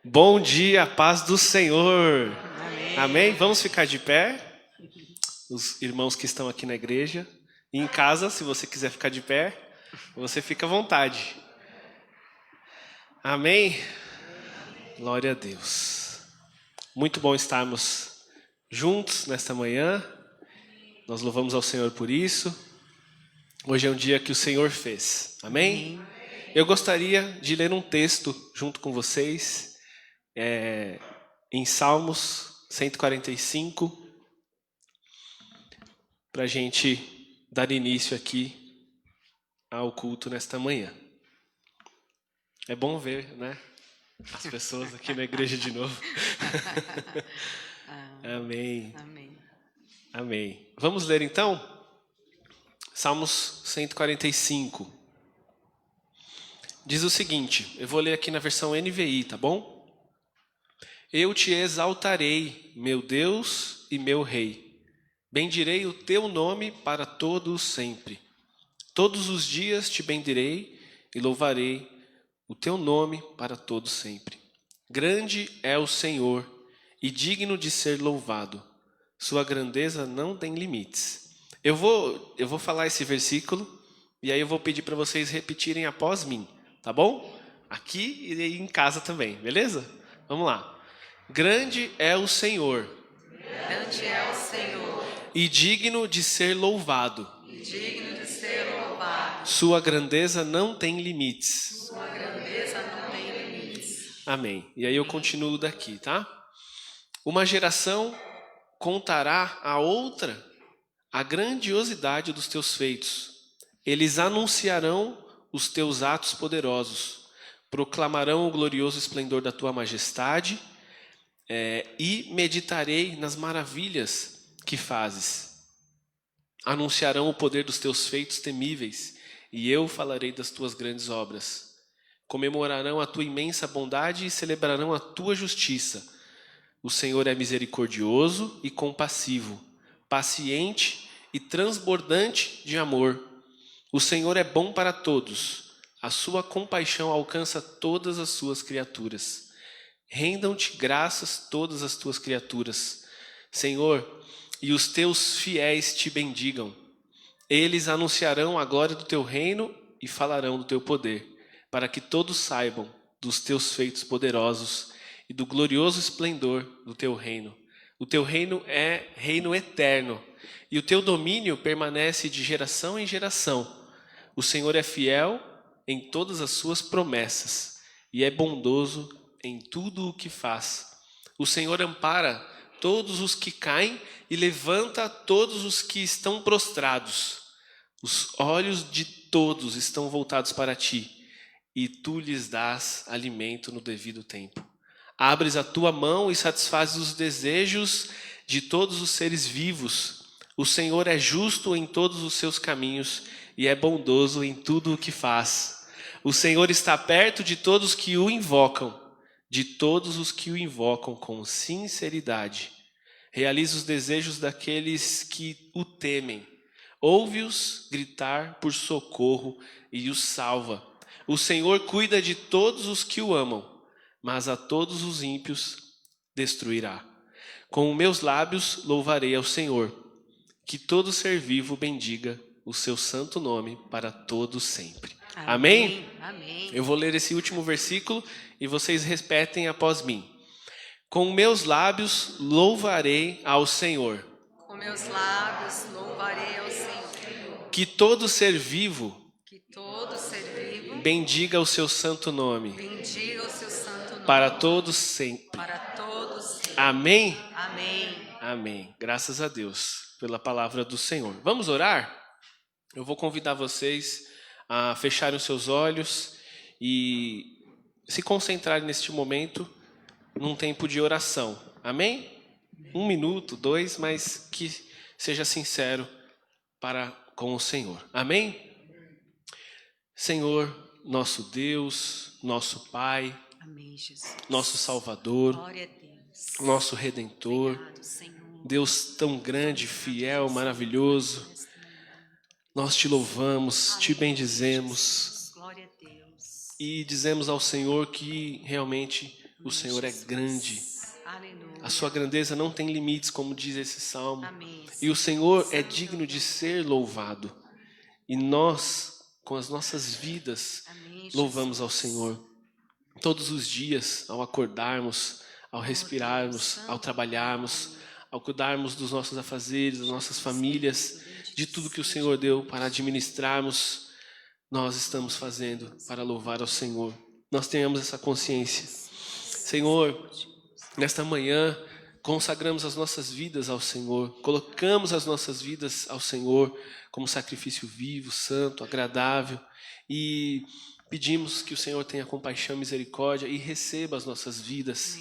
Bom dia, paz do Senhor. Amém. Amém? Vamos ficar de pé. Os irmãos que estão aqui na igreja. E em casa, se você quiser ficar de pé, você fica à vontade. Amém? Glória a Deus. Muito bom estarmos juntos nesta manhã. Nós louvamos ao Senhor por isso. Hoje é um dia que o Senhor fez. Amém? Eu gostaria de ler um texto junto com vocês. Em Salmos 145, para a gente dar início aqui ao culto nesta manhã. É bom ver, né? As pessoas aqui na igreja de novo. Amém. Amém. Amém. Vamos ler então? Salmos 145. Diz o seguinte, eu vou ler aqui na versão NVI, tá bom? Eu te exaltarei, meu Deus e meu Rei. Bendirei o teu nome para todo sempre. Todos os dias te bendirei e louvarei o teu nome para todo sempre. Grande é o Senhor e digno de ser louvado. Sua grandeza não tem limites. Eu vou falar esse versículo e aí eu vou pedir para vocês repetirem após mim, tá bom? Aqui e em casa também, beleza? Vamos lá. Grande é o Senhor. Grande é o Senhor. E digno de ser louvado. E digno de ser louvado. Sua grandeza não tem limites. Sua grandeza não tem limites. Amém. E aí eu continuo daqui, tá? Uma geração contará a outra a grandiosidade dos teus feitos. Eles anunciarão os teus atos poderosos, proclamarão o glorioso esplendor da tua majestade, e meditarei nas maravilhas que fazes. Anunciarão o poder dos teus feitos temíveis, e eu falarei das tuas grandes obras. Comemorarão a tua imensa bondade e celebrarão a tua justiça. O Senhor é misericordioso e compassivo, paciente e transbordante de amor. O Senhor é bom para todos, a sua compaixão alcança todas as suas criaturas. Rendam-te graças todas as tuas criaturas, Senhor, e os teus fiéis te bendigam. Eles anunciarão a glória do teu reino e falarão do teu poder, para que todos saibam dos teus feitos poderosos e do glorioso esplendor do teu reino. O teu reino é reino eterno, e o teu domínio permanece de geração em geração. O Senhor é fiel em todas as suas promessas, e é bondoso em tudo o que faz. O Senhor ampara todos os que caem e levanta todos os que estão prostrados. Os olhos de todos estão voltados para ti, e tu lhes dás alimento no devido tempo. Abres a tua mão e satisfazes os desejos de todos os seres vivos. O Senhor é justo em todos os seus caminhos e é bondoso em tudo o que faz. O Senhor está perto de todos que o invocam, de todos os que o invocam com sinceridade. Realiza os desejos daqueles que o temem. Ouve-os gritar por socorro e os salva. O Senhor cuida de todos os que o amam, mas a todos os ímpios destruirá. Com meus lábios louvarei ao Senhor. Que todo ser vivo bendiga o seu santo nome para todo sempre. Amém? Amém. Eu vou ler esse último versículo e vocês repetem após mim. Com meus lábios louvarei ao Senhor. Com meus lábios louvarei ao Senhor. Que todo ser vivo Que todo ser vivo bendiga o seu santo nome bendiga o seu santo nome. para todos sempre. Para todos sempre. Amém? Amém. Amém. Graças a Deus pela palavra do Senhor. Vamos orar? Eu vou convidar vocês a fecharem os seus olhos e se concentrarem neste momento num tempo de oração. Amém? 1 minuto, 2, mas que seja sincero para com o Senhor. Amém? Senhor, nosso Deus, nosso Pai, Amém, Jesus. nosso Salvador, Glória a Deus. nosso Redentor, Obrigado, Senhor. Deus tão grande, fiel, maravilhoso, nós te louvamos, te bendizemos Glória a Deus. e dizemos ao Senhor que realmente O Senhor é grande. Aleluia. A sua grandeza não tem limites, como diz esse salmo. Amém. E o Senhor é digno de ser louvado. E nós, com as nossas vidas, Amém, louvamos ao Senhor. Todos os dias, ao acordarmos, ao respirarmos, ao trabalharmos, ao cuidarmos dos nossos afazeres, das nossas famílias, de tudo que o Senhor deu para administrarmos, nós estamos fazendo para louvar ao Senhor. Nós tenhamos essa consciência. Senhor, nesta manhã, consagramos as nossas vidas ao Senhor, colocamos as nossas vidas ao Senhor como sacrifício vivo, santo, agradável, e pedimos que o Senhor tenha compaixão e misericórdia e receba as nossas vidas.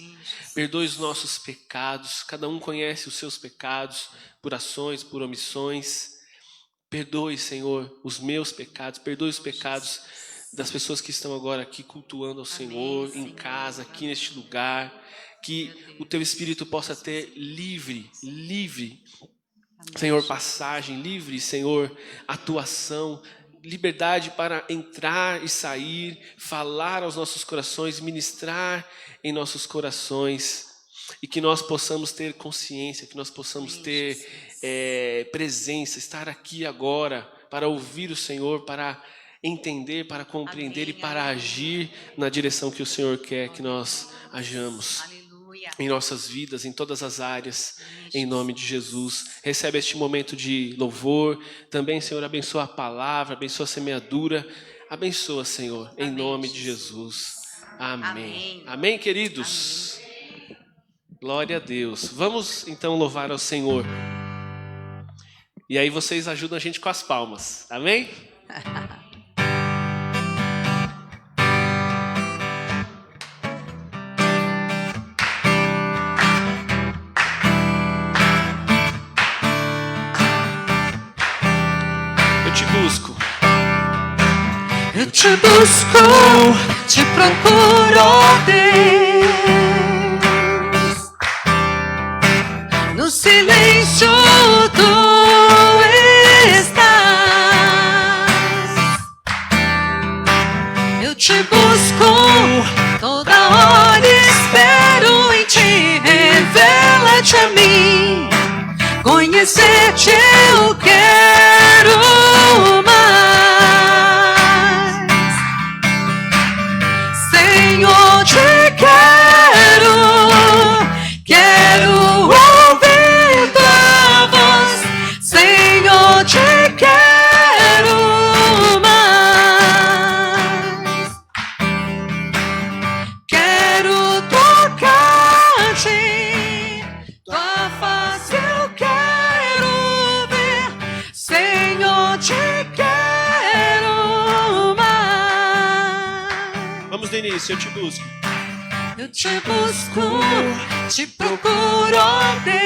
Perdoe os nossos pecados. Cada um conhece os seus pecados, por ações, por omissões. Perdoe, Senhor, os meus pecados. Perdoe os pecados das pessoas que estão agora aqui cultuando ao Senhor, em casa, aqui neste lugar. Que o Teu Espírito possa ter livre, Senhor, passagem, livre, Senhor, atuação, liberdade para entrar e sair, falar aos nossos corações, ministrar em nossos corações, e que nós possamos ter consciência, que nós possamos ter presença, estar aqui agora para ouvir o Senhor, para entender, para compreender e para agir na direção que o Senhor quer que nós hajamos. Em nossas vidas, em todas as áreas, em nome de Jesus. Recebe este momento de louvor. Também, Senhor, abençoa a palavra, abençoa a semeadura. Abençoa, Senhor, em nome de Jesus. Amém. Amém, queridos? Glória a Deus. Vamos, então, louvar ao Senhor. E aí vocês ajudam a gente com as palmas. Amém? Eu te busco, te procuro, Deus. No silêncio tu estás. Eu te busco, toda hora espero em ti. Revela-te a mim, conhecer-te eu quero mais. Senhor, te quero ouvir tua voz. Senhor, te quero mais. Quero tocar-te, tua face eu quero ver. Senhor, te quero mais. Vamos do início, eu te busco. Eu te busco, te procuro, Deus.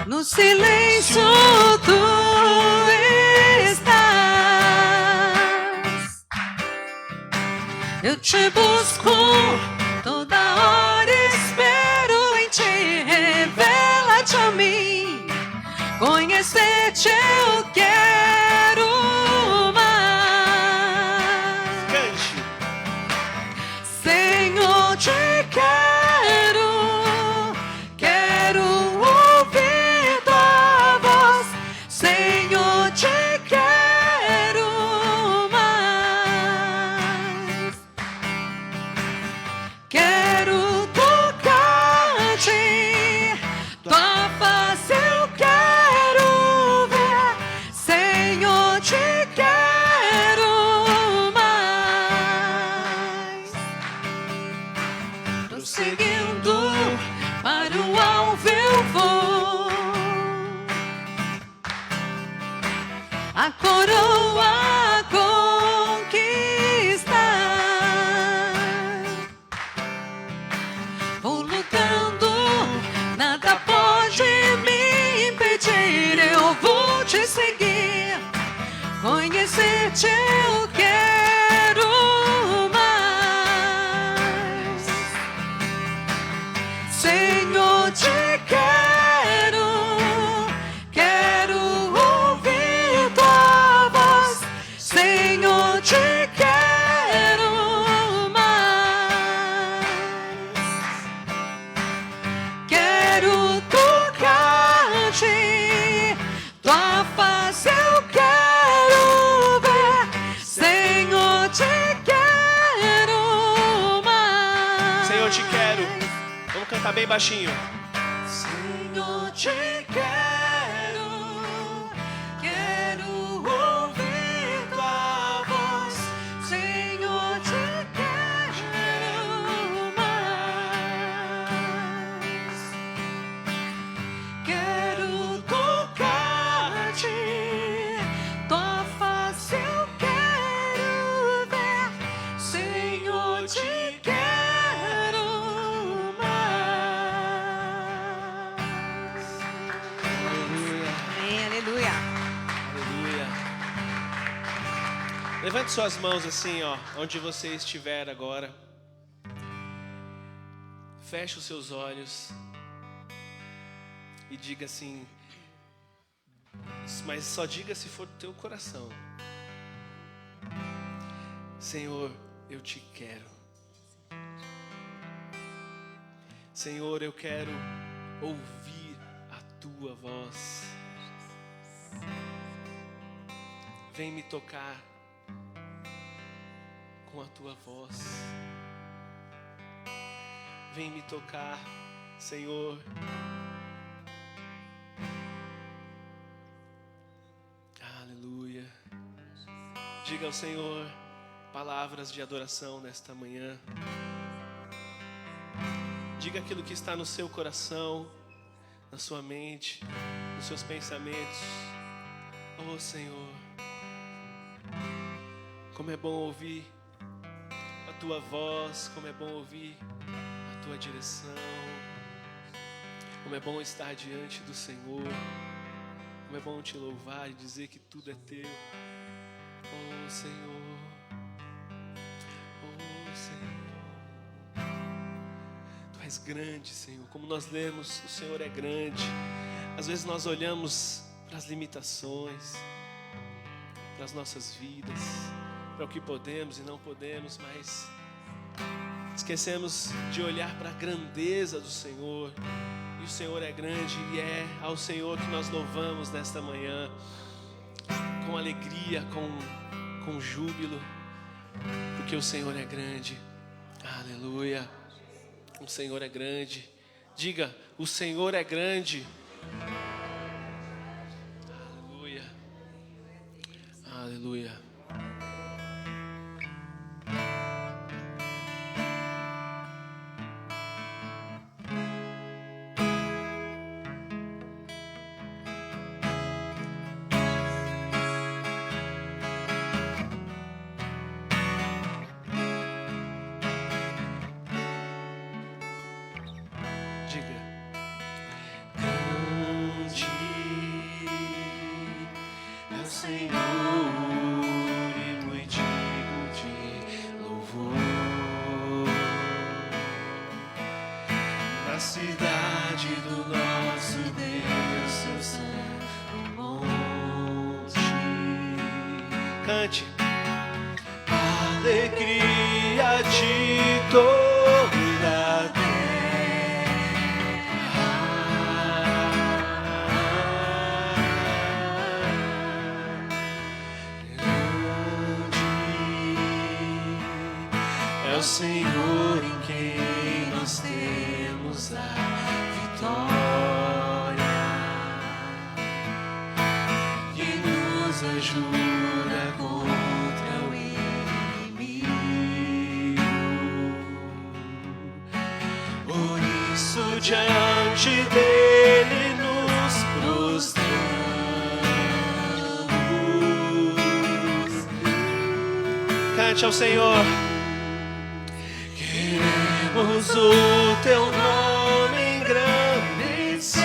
No silêncio tu estás. Eu te busco, toda hora espero em ti. Revela-te a mim, conhecer-te eu quero mais. Cante. Senhor, te quero ouvir tua voz. Senhor, te quero mais. Quero tocar-te, tua face eu quero ver. Senhor, te quero mais. Prosseguindo para o alvo eu vou. A coroa conquistar. Vou lutando, nada pode me impedir. Eu vou te seguir, conhecer-te eu quero mais. Senhor, te quero ouvir tua voz. Senhor, te quero cantar bem baixinho. Senhor, te quero, quero ouvir tua voz. Senhor, te quero mais. Quero tocar-te, tua face eu quero ver. Senhor, te quero mais. Aleluia. Amém, aleluia. Aleluia. Levante suas mãos assim, ó, onde você estiver agora. Feche os seus olhos e diga assim, mas só diga se for do teu coração. Senhor, eu te quero. Senhor, eu quero ouvir a tua voz. Vem me tocar com a tua voz. Vem me tocar, Senhor. Aleluia. Diga ao Senhor palavras de adoração nesta manhã. Diga aquilo que está no seu coração, na sua mente, nos seus pensamentos. Oh, Senhor, como é bom ouvir a tua voz, como é bom ouvir a tua direção, como é bom estar diante do Senhor, como é bom te louvar e dizer que tudo é teu. Oh, Senhor, oh, Senhor, tu és grande, Senhor. Como nós lemos, o Senhor é grande. Às vezes nós olhamos para as limitações, para as nossas vidas, para o que podemos e não podemos, mas esquecemos de olhar para a grandeza do Senhor. E o Senhor é grande e é ao Senhor que nós louvamos nesta manhã, com alegria, com júbilo, porque o Senhor é grande. Aleluia. O Senhor é grande. Diga, o Senhor é grande. Aleluia. Aleluia. Diga. Grande é o Senhor e muito digno de louvor. Na cidade do nosso Deus, seu santo monte. Cante. Alegria de toda a terra. É o Senhor em quem nós temos a vitória, que nos ajuda contra o inimigo. Por isso diante dele nos prostramos. Cante ao Senhor. Queremos o teu nome engrandecer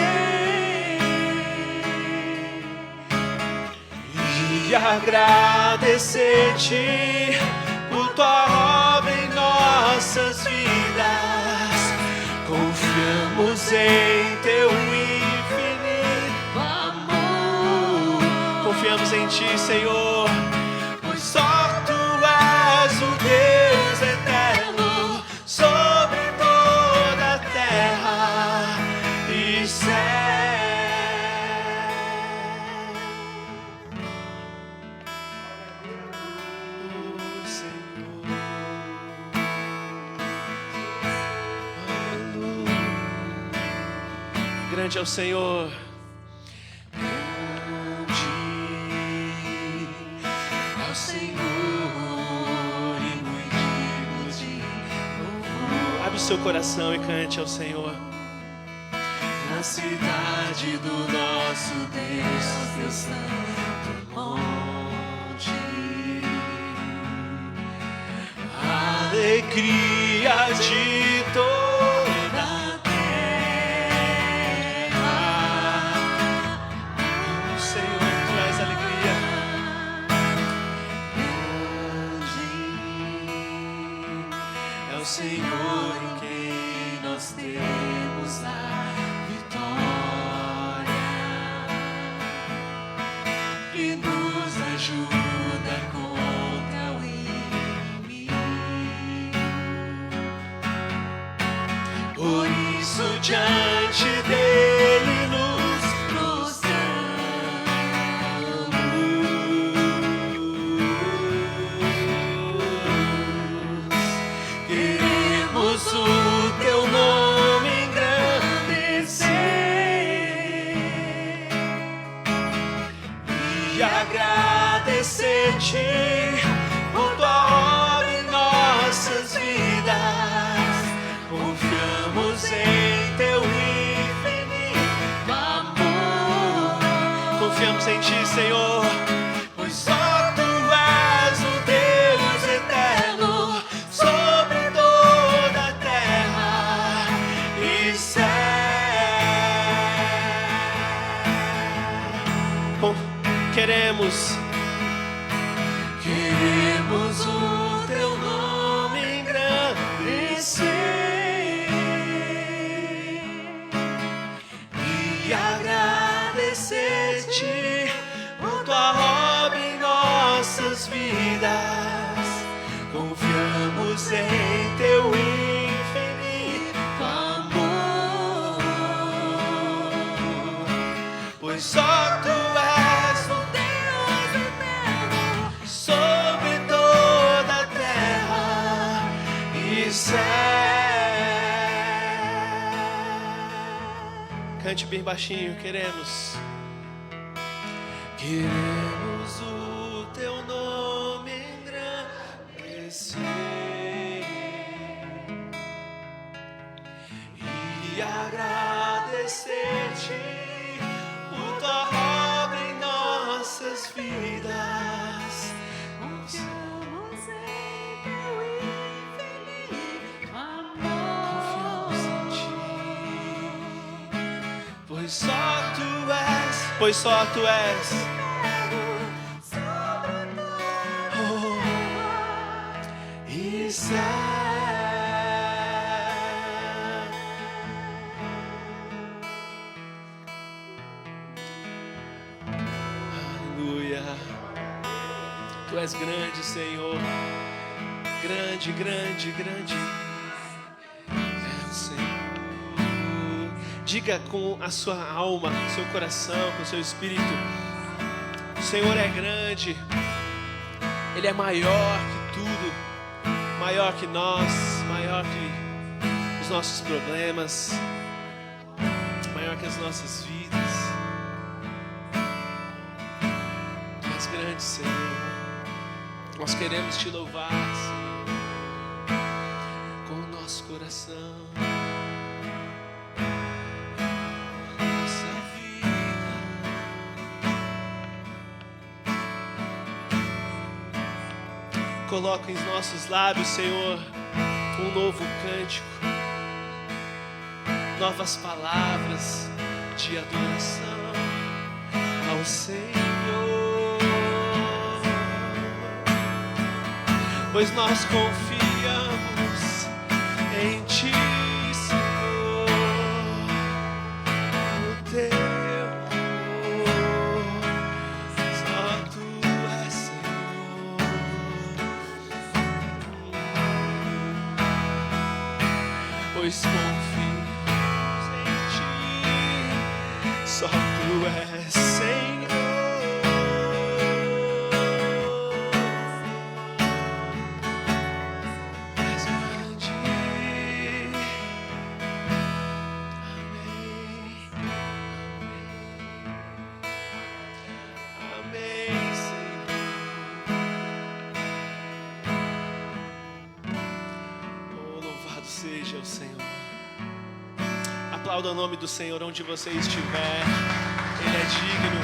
e agradecer-te por tua obra em nossas vidas. Confiamos em teu infinito amor. Confiamos em ti, Senhor, pois só tu és o Deus eterno sobre toda a terra e céu. Oh, Senhor. Aleluia. Grande é o Senhor. Ao Senhor e muito digno de louvor. Abre o seu coração e cante ao Senhor. Na cidade do nosso Deus, Deus Santo monte, Alegria de toda da terra. o Senhor, tu és alegria. É o Senhor em quem nós temos a vitória, que nos ajuda contra o inimigo. Por isso diante dele nos prostramos. Queremos o teu nome engrandecer e agradecer-te por tua obra em nossas vidas. Confiamos em teu infinito amor. Confiamos em ti, Senhor. Pois só tu és o Deus eterno sobre toda a terra e céu. Queremos o teu nome engrandecer e agradecer-te por tua obra em nossas vidas. Confiamos em teu infinito amor, pois só tu és o Deus eterno sobre toda a terra e céu. Cante bem baixinho, queremos. Queremos o teu nome engrandecer e agradecer-te por tua obra em nossas vidas. Confiamos em teu infinito amor. Confiamos em ti, pois só tu és. Pois só tu és. E céu. Aleluia. Tu és grande, Senhor. Grande, grande, grande é o Senhor. Diga com a sua alma, com o seu coração, com o seu espírito: o Senhor é grande. Ele é maior que tudo, maior que nós, maior que os nossos problemas, maior que as nossas vidas. Tu és grande, Senhor. Nós queremos te louvar, Senhor, com o nosso coração, nossa vida. Coloca em nossos lábios, Senhor, um novo cântico, novas palavras de adoração ao Senhor. Pois nós confiamos em Ti, Senhor, no Teu amor. Só Tu és Senhor. Pois confiamos em Ti, só Tu és Senhor. seja o Senhor. Aplauda o nome do Senhor onde você estiver. Ele é digno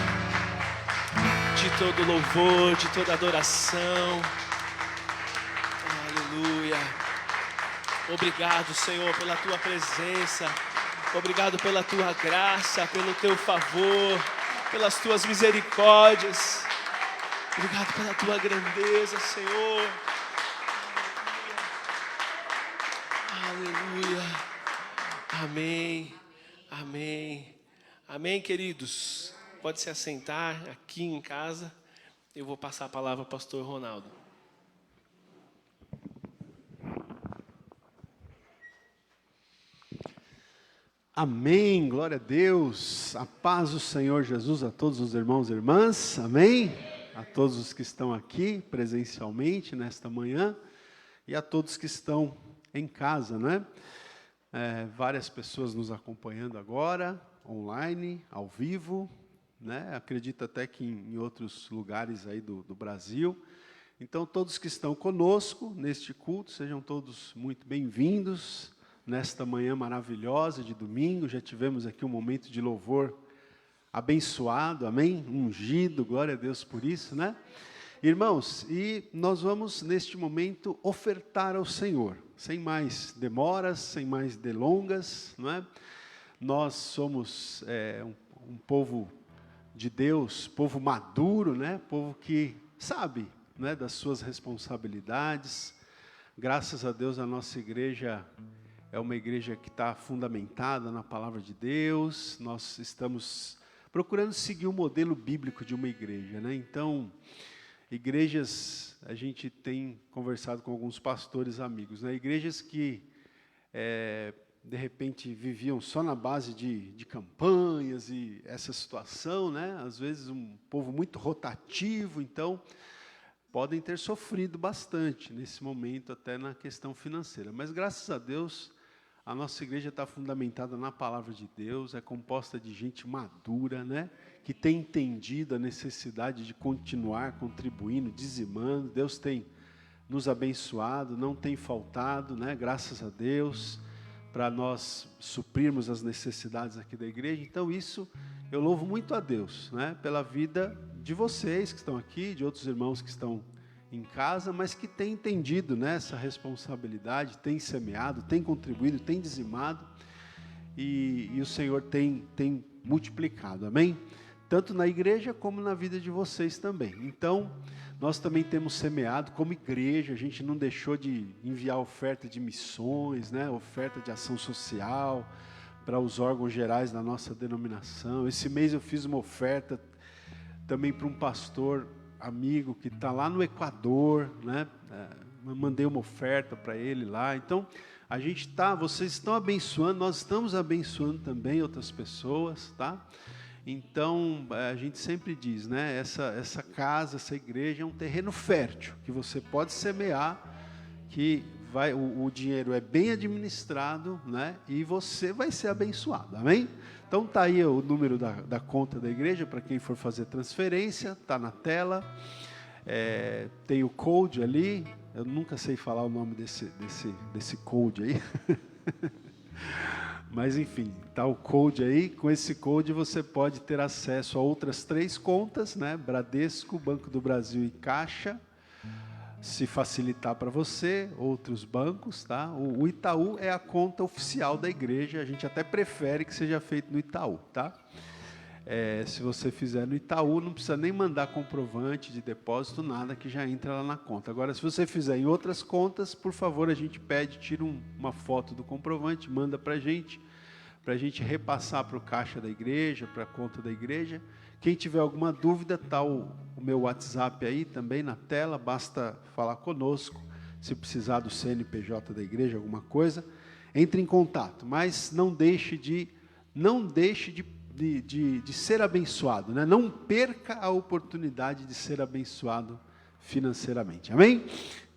de todo louvor, de toda adoração. Aleluia. Obrigado, Senhor, pela tua presença. Obrigado pela tua graça, pelo teu favor, pelas tuas misericórdias. Obrigado pela tua grandeza, Senhor. Aleluia. Amém. Amém. Amém, queridos. Pode se assentar aqui em casa. Eu vou passar a palavra ao pastor Ronaldo. Amém, glória a Deus, a paz do Senhor Jesus a todos os irmãos e irmãs, amém? A todos os que estão aqui presencialmente nesta manhã e a todos que estão em casa, né? Várias pessoas nos acompanhando agora, online, ao vivo, né? Acredito até que em outros lugares aí do Brasil. Então, todos que estão conosco neste culto, sejam todos muito bem-vindos. Nesta manhã maravilhosa de domingo, já tivemos aqui um momento de louvor abençoado, amém? Ungido, glória a Deus por isso, né? Irmãos, e nós vamos neste momento ofertar ao Senhor, sem mais demoras, sem mais delongas, não é? Nós somos um povo de Deus, povo maduro, né? Povo que sabe, né, das suas responsabilidades. Graças a Deus a nossa igreja é uma igreja que está fundamentada na palavra de Deus. Nós estamos procurando seguir o modelo bíblico de uma igreja, né? Então, igrejas, a gente tem conversado com alguns pastores amigos, né? Igrejas que, de repente, viviam só na base de campanhas e essa situação, né? Às vezes um povo muito rotativo, então podem ter sofrido bastante nesse momento, até na questão financeira. Mas, graças a Deus, a nossa igreja está fundamentada na palavra de Deus, é composta de gente madura, né? Que tem entendido a necessidade de continuar contribuindo, dizimando. Deus tem nos abençoado, não tem faltado, né? Graças a Deus, para nós suprirmos as necessidades aqui da igreja. Então, isso eu louvo muito a Deus, né? Pela vida de vocês que estão aqui, de outros irmãos que estão em casa, mas que tem entendido, né, essa responsabilidade, tem semeado, tem contribuído, tem dizimado, e o Senhor tem multiplicado, amém? Tanto na igreja como na vida de vocês também. Então, nós também temos semeado como igreja, a gente não deixou de enviar oferta de missões, né, oferta de ação social, para os órgãos gerais da nossa denominação. Esse mês eu fiz uma oferta também para um pastor amigo que está lá no Equador, né? Mandei uma oferta para ele lá. Então, vocês estão abençoando, nós estamos abençoando também outras pessoas, tá? Então, a gente sempre diz, né? Essa casa, essa igreja é um terreno fértil, que você pode semear, que o dinheiro é bem administrado, né? E você vai ser abençoado, amém? Então está aí o número da conta da igreja, para quem for fazer transferência, está na tela, tem o code ali, eu nunca sei falar o nome desse code aí, mas enfim, está o code aí, com esse code você pode ter acesso a outras 3 contas, né? Bradesco, Banco do Brasil e Caixa, se facilitar para você, outros bancos, tá? O Itaú é a conta oficial da igreja, a gente até prefere que seja feito no Itaú, tá? Se você fizer no Itaú, não precisa nem mandar comprovante de depósito, nada, que já entra lá na conta. Agora, se você fizer em outras contas, por favor, a gente pede, tira uma foto do comprovante, manda para a gente repassar para o caixa da igreja, para a conta da igreja. Quem tiver alguma dúvida, está o meu WhatsApp aí também na tela, basta falar conosco. Se precisar do CNPJ da igreja, alguma coisa, entre em contato. Mas não deixe de ser abençoado, né? Não perca a oportunidade de ser abençoado financeiramente. Amém?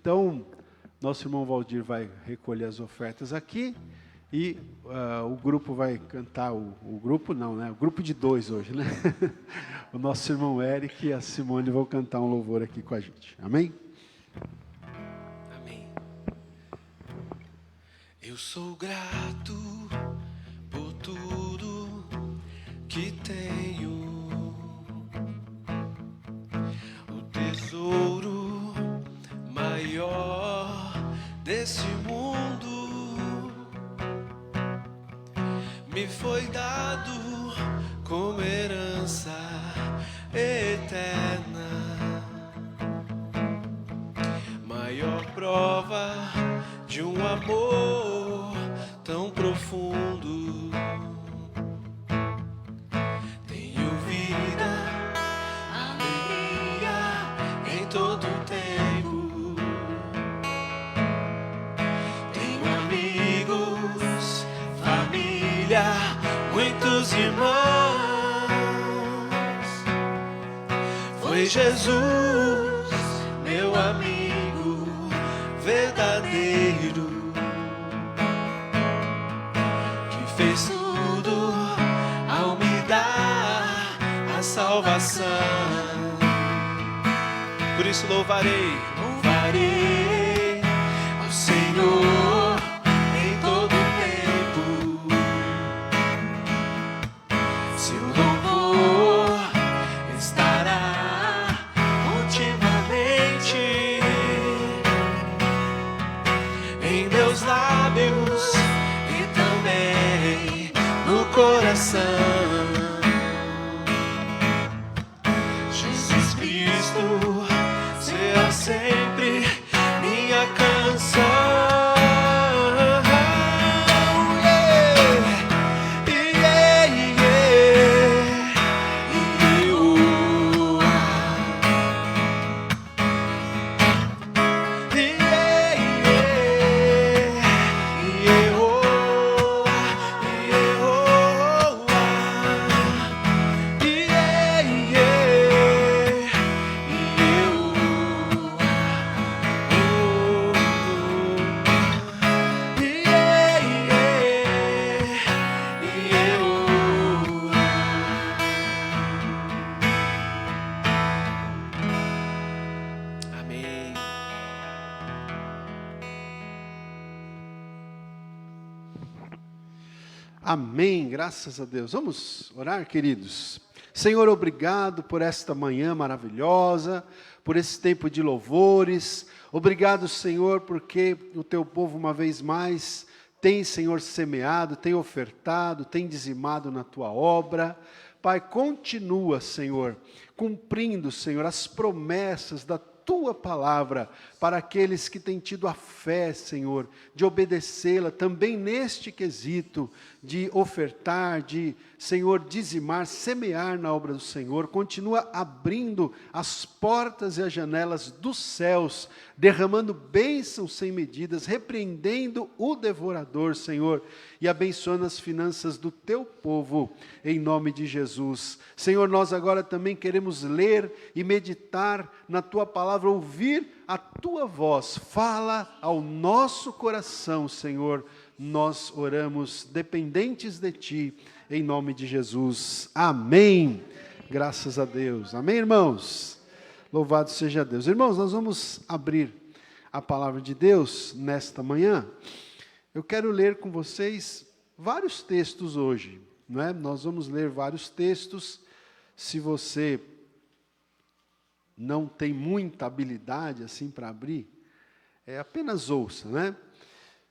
Então, nosso irmão Valdir vai recolher as ofertas aqui. E o grupo vai cantar, o grupo não, né? O grupo de 2 hoje, né? O nosso irmão Eric e a Simone vão cantar um louvor aqui com a gente. Amém? Amém. Eu sou grato por tudo que tenho. O tesouro maior desse mundo me foi dado como herança eterna. Maior prova de um amor tão profundo. Tenho vida, alegria em todo o tempo. Tenho amigos, família, muitos irmãos. Foi Jesus, meu amigo verdadeiro, que fez tudo ao me dar a salvação. Por isso louvarei ao Senhor em todo o tempo. Seu louvor estará continuamente em meus lábios e também no coração. Jesus Cristo será sempre minha canção. Amém. Amém, graças a Deus. Vamos orar, queridos. Senhor, obrigado por esta manhã maravilhosa, por esse tempo de louvores. Obrigado, Senhor, porque o teu povo, uma vez mais, tem, Senhor, semeado, tem ofertado, tem dizimado na tua obra. Pai, continua, Senhor, cumprindo, Senhor, as promessas da tua palavra para aqueles que têm tido a fé, Senhor, de obedecê-la também neste quesito, de ofertar, de, Senhor, dizimar, semear na obra do Senhor. Continua abrindo as portas e as janelas dos céus, derramando bênçãos sem medidas, repreendendo o devorador, Senhor, e abençoando as finanças do teu povo, em nome de Jesus. Senhor, nós agora também queremos ler e meditar na tua palavra, ouvir a tua voz. Fala ao nosso coração, Senhor. Nós oramos dependentes de ti, em nome de Jesus. Amém. Graças a Deus. Amém, irmãos? Louvado seja Deus. Irmãos, nós vamos abrir a palavra de Deus nesta manhã. Eu quero ler com vocês vários textos hoje, não é? Nós vamos ler vários textos. Se você não tem muita habilidade assim para abrir, apenas ouça, né?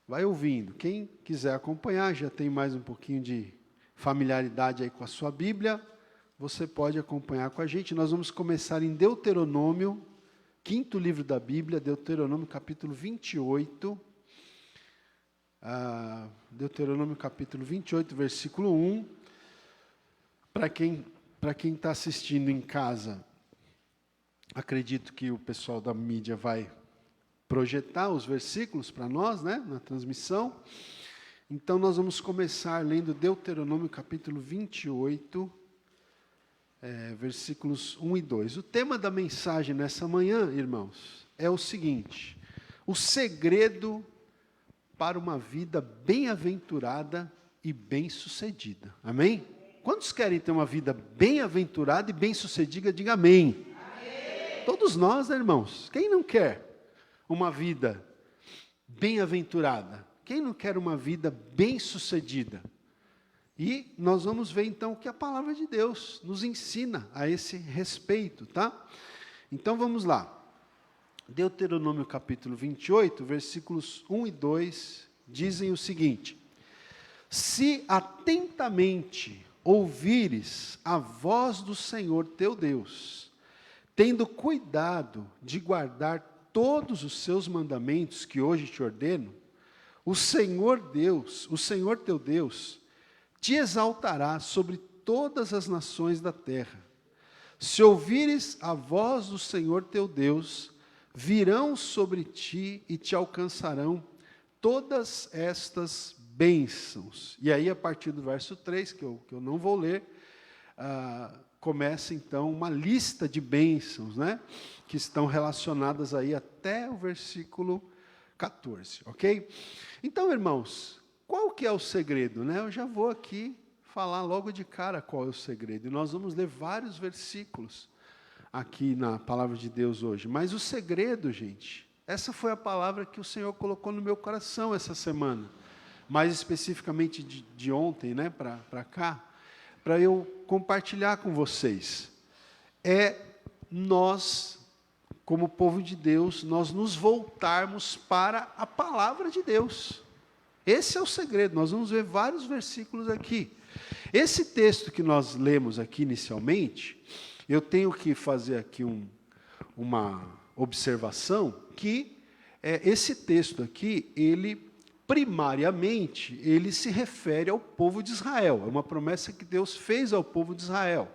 Vai ouvindo. Quem quiser acompanhar, já tem mais um pouquinho de familiaridade aí com a sua Bíblia, você pode acompanhar com a gente. Nós vamos começar em Deuteronômio, 5º livro da Bíblia, Deuteronômio capítulo 28. Deuteronômio capítulo 28, versículo 1. Para quem está assistindo em casa, acredito que o pessoal da mídia vai projetar os versículos para nós, né, na transmissão. Então, nós vamos começar lendo Deuteronômio capítulo 28, versículos 1 e 2. O tema da mensagem nessa manhã, irmãos, é o seguinte: o segredo para uma vida bem-aventurada e bem-sucedida. Amém? Quantos querem ter uma vida bem-aventurada e bem-sucedida? Diga amém. Amém. Todos nós, né, irmãos? Quem não quer uma vida bem-aventurada? Quem não quer uma vida bem-sucedida? E nós vamos ver então o que a palavra de Deus nos ensina a esse respeito, tá? Então vamos lá. Deuteronômio capítulo 28, versículos 1 e 2, dizem o seguinte: se atentamente ouvires a voz do Senhor teu Deus, tendo cuidado de guardar todos os seus mandamentos que hoje te ordeno, o Senhor teu Deus, te exaltará sobre todas as nações da terra. Se ouvires a voz do Senhor teu Deus, virão sobre ti e te alcançarão todas estas bênçãos. E aí, a partir do verso 3, que eu não vou ler, começa então uma lista de bênçãos, né? Que estão relacionadas aí até o versículo 14, ok? Então, irmãos, qual que é o segredo, né? Eu já vou aqui falar logo de cara qual é o segredo. E nós vamos ler vários versículos aqui na palavra de Deus hoje. Mas o segredo, gente, essa foi a palavra que o Senhor colocou no meu coração essa semana. Mais especificamente de ontem, né, para cá, para eu compartilhar com vocês. Nós, como povo de Deus, nós nos voltarmos para a palavra de Deus. Esse é o segredo. Nós vamos ver vários versículos aqui. Esse texto que nós lemos aqui inicialmente, eu tenho que fazer aqui uma observação, que esse texto aqui, primariamente, ele se refere ao povo de Israel. É uma promessa que Deus fez ao povo de Israel,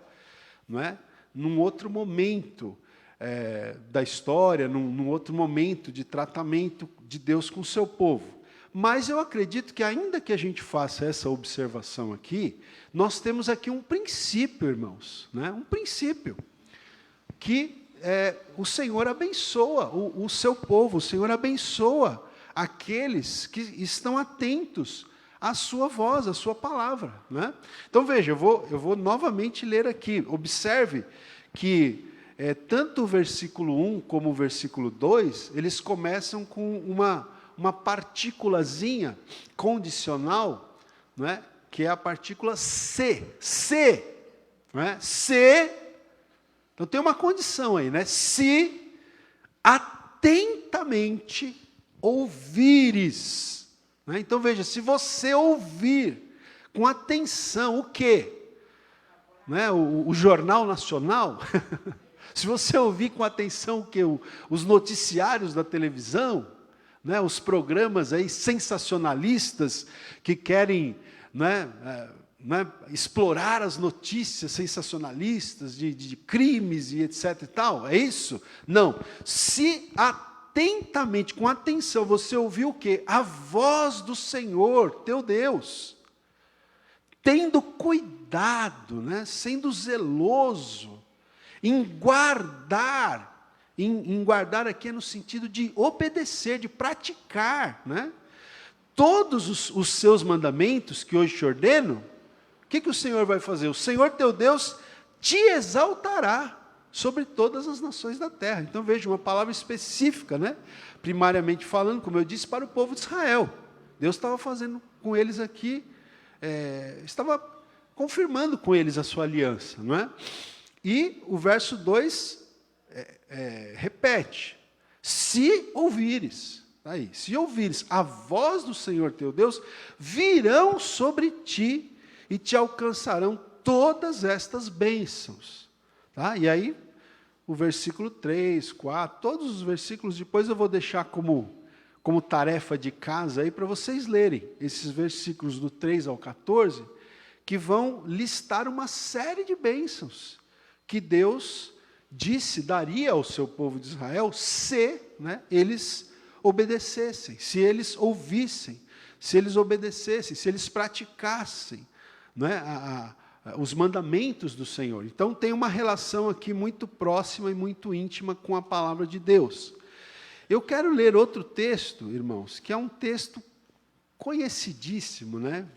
não é? Num outro momento da história, num outro momento de tratamento de Deus com o seu povo. Mas eu acredito que, ainda que a gente faça essa observação aqui, nós temos aqui um princípio, irmãos, né? Um princípio que o Senhor abençoa o seu povo, o Senhor abençoa aqueles que estão atentos à sua voz, à sua palavra, né? Então veja, eu vou novamente ler aqui. Observe que tanto o versículo 1 como o versículo 2, eles começam com uma partículazinha condicional, não é? Que é a partícula se, não é? Se, então tem uma condição aí, né? Se atentamente ouvires, né? Então veja, se você ouvir com atenção o quê? Né? O Jornal Nacional, se você ouvir com atenção o quê? Os noticiários da televisão, né, os programas aí sensacionalistas que querem explorar as notícias sensacionalistas de crimes e etc. e tal, é isso? Não. Se atentamente, com atenção, você ouviu o quê? A voz do Senhor, teu Deus, tendo cuidado, né, sendo zeloso, em guardar aqui é no sentido de obedecer, de praticar, né? Todos os seus mandamentos que hoje te ordeno. O que o Senhor vai fazer? O Senhor teu Deus te exaltará sobre todas as nações da terra. Então veja, uma palavra específica, né? Primariamente falando, como eu disse, para o povo de Israel. Deus estava fazendo com eles aqui, estava confirmando com eles a sua aliança, não é? E o verso 2 repete: se ouvires, aí, se ouvires a voz do Senhor teu Deus, virão sobre ti e te alcançarão todas estas bênçãos. Tá? E aí, o versículo 3, 4, todos os versículos, depois eu vou deixar como tarefa de casa aí para vocês lerem esses versículos do 3 ao 14, que vão listar uma série de bênçãos que Deus daria ao seu povo de Israel se, né, eles obedecessem, se eles ouvissem, se eles obedecessem, se eles praticassem, né, os mandamentos do Senhor. Então tem uma relação aqui muito próxima e muito íntima com a palavra de Deus. Eu quero ler outro texto, irmãos, que é um texto conhecidíssimo, né,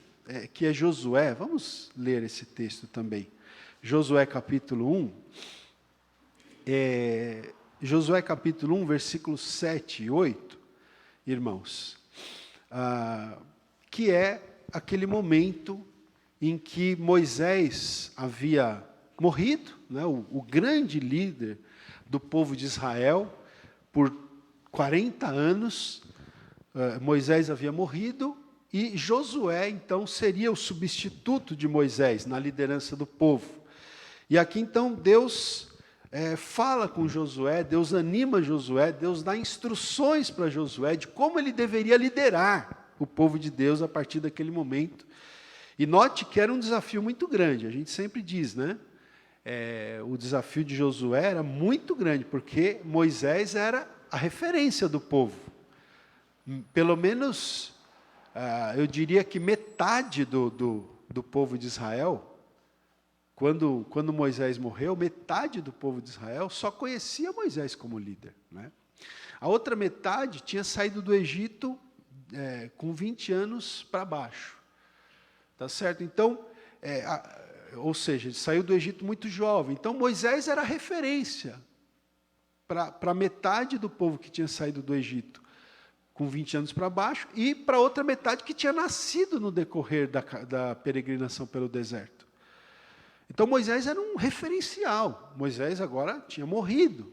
que é Josué. Vamos ler esse texto também. Josué capítulo 1. Josué capítulo 1, versículos 7 e 8, irmãos. que é aquele momento em que Moisés havia morrido, né, o grande líder do povo de Israel, por 40 anos, Moisés havia morrido, e Josué, então, seria o substituto de Moisés na liderança do povo. E aqui, então, Deus fala com Josué, Deus anima Josué, Deus dá instruções para Josué de como ele deveria liderar o povo de Deus a partir daquele momento. E note que era um desafio muito grande, a gente sempre diz, né? O desafio de Josué era muito grande, porque Moisés era a referência do povo. Pelo menos, eu diria que metade do povo de Israel, quando Moisés morreu, metade do povo de Israel só conhecia Moisés como líder, né? A outra metade tinha saído do Egito com 20 anos para baixo. Tá certo? Então, ou seja, ele saiu do Egito muito jovem. Então, Moisés era referência para metade do povo que tinha saído do Egito com 20 anos para baixo, e para outra metade que tinha nascido no decorrer da peregrinação pelo deserto. Então, Moisés era um referencial. Moisés agora tinha morrido.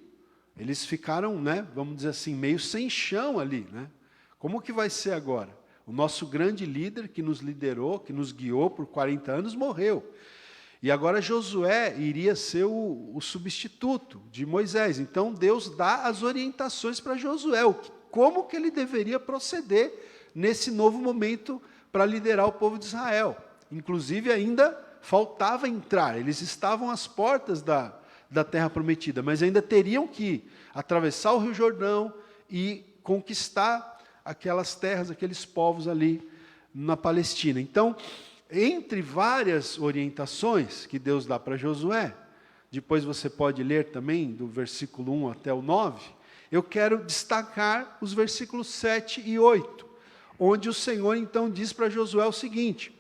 Eles ficaram, né, vamos dizer assim, meio sem chão ali, né? Como que vai ser agora? O nosso grande líder que nos liderou, que nos guiou por 40 anos, morreu. E agora Josué iria ser o substituto de Moisés. Então, Deus dá as orientações para Josué, como que ele deveria proceder nesse novo momento para liderar o povo de Israel. Inclusive, ainda faltava entrar, eles estavam às portas da terra prometida, mas ainda teriam que atravessar o Rio Jordão e conquistar aquelas terras, aqueles povos ali na Palestina. Então, entre várias orientações que Deus dá para Josué, depois você pode ler também do versículo 1 até o 9, eu quero destacar os versículos 7 e 8, onde o Senhor então diz para Josué o seguinte: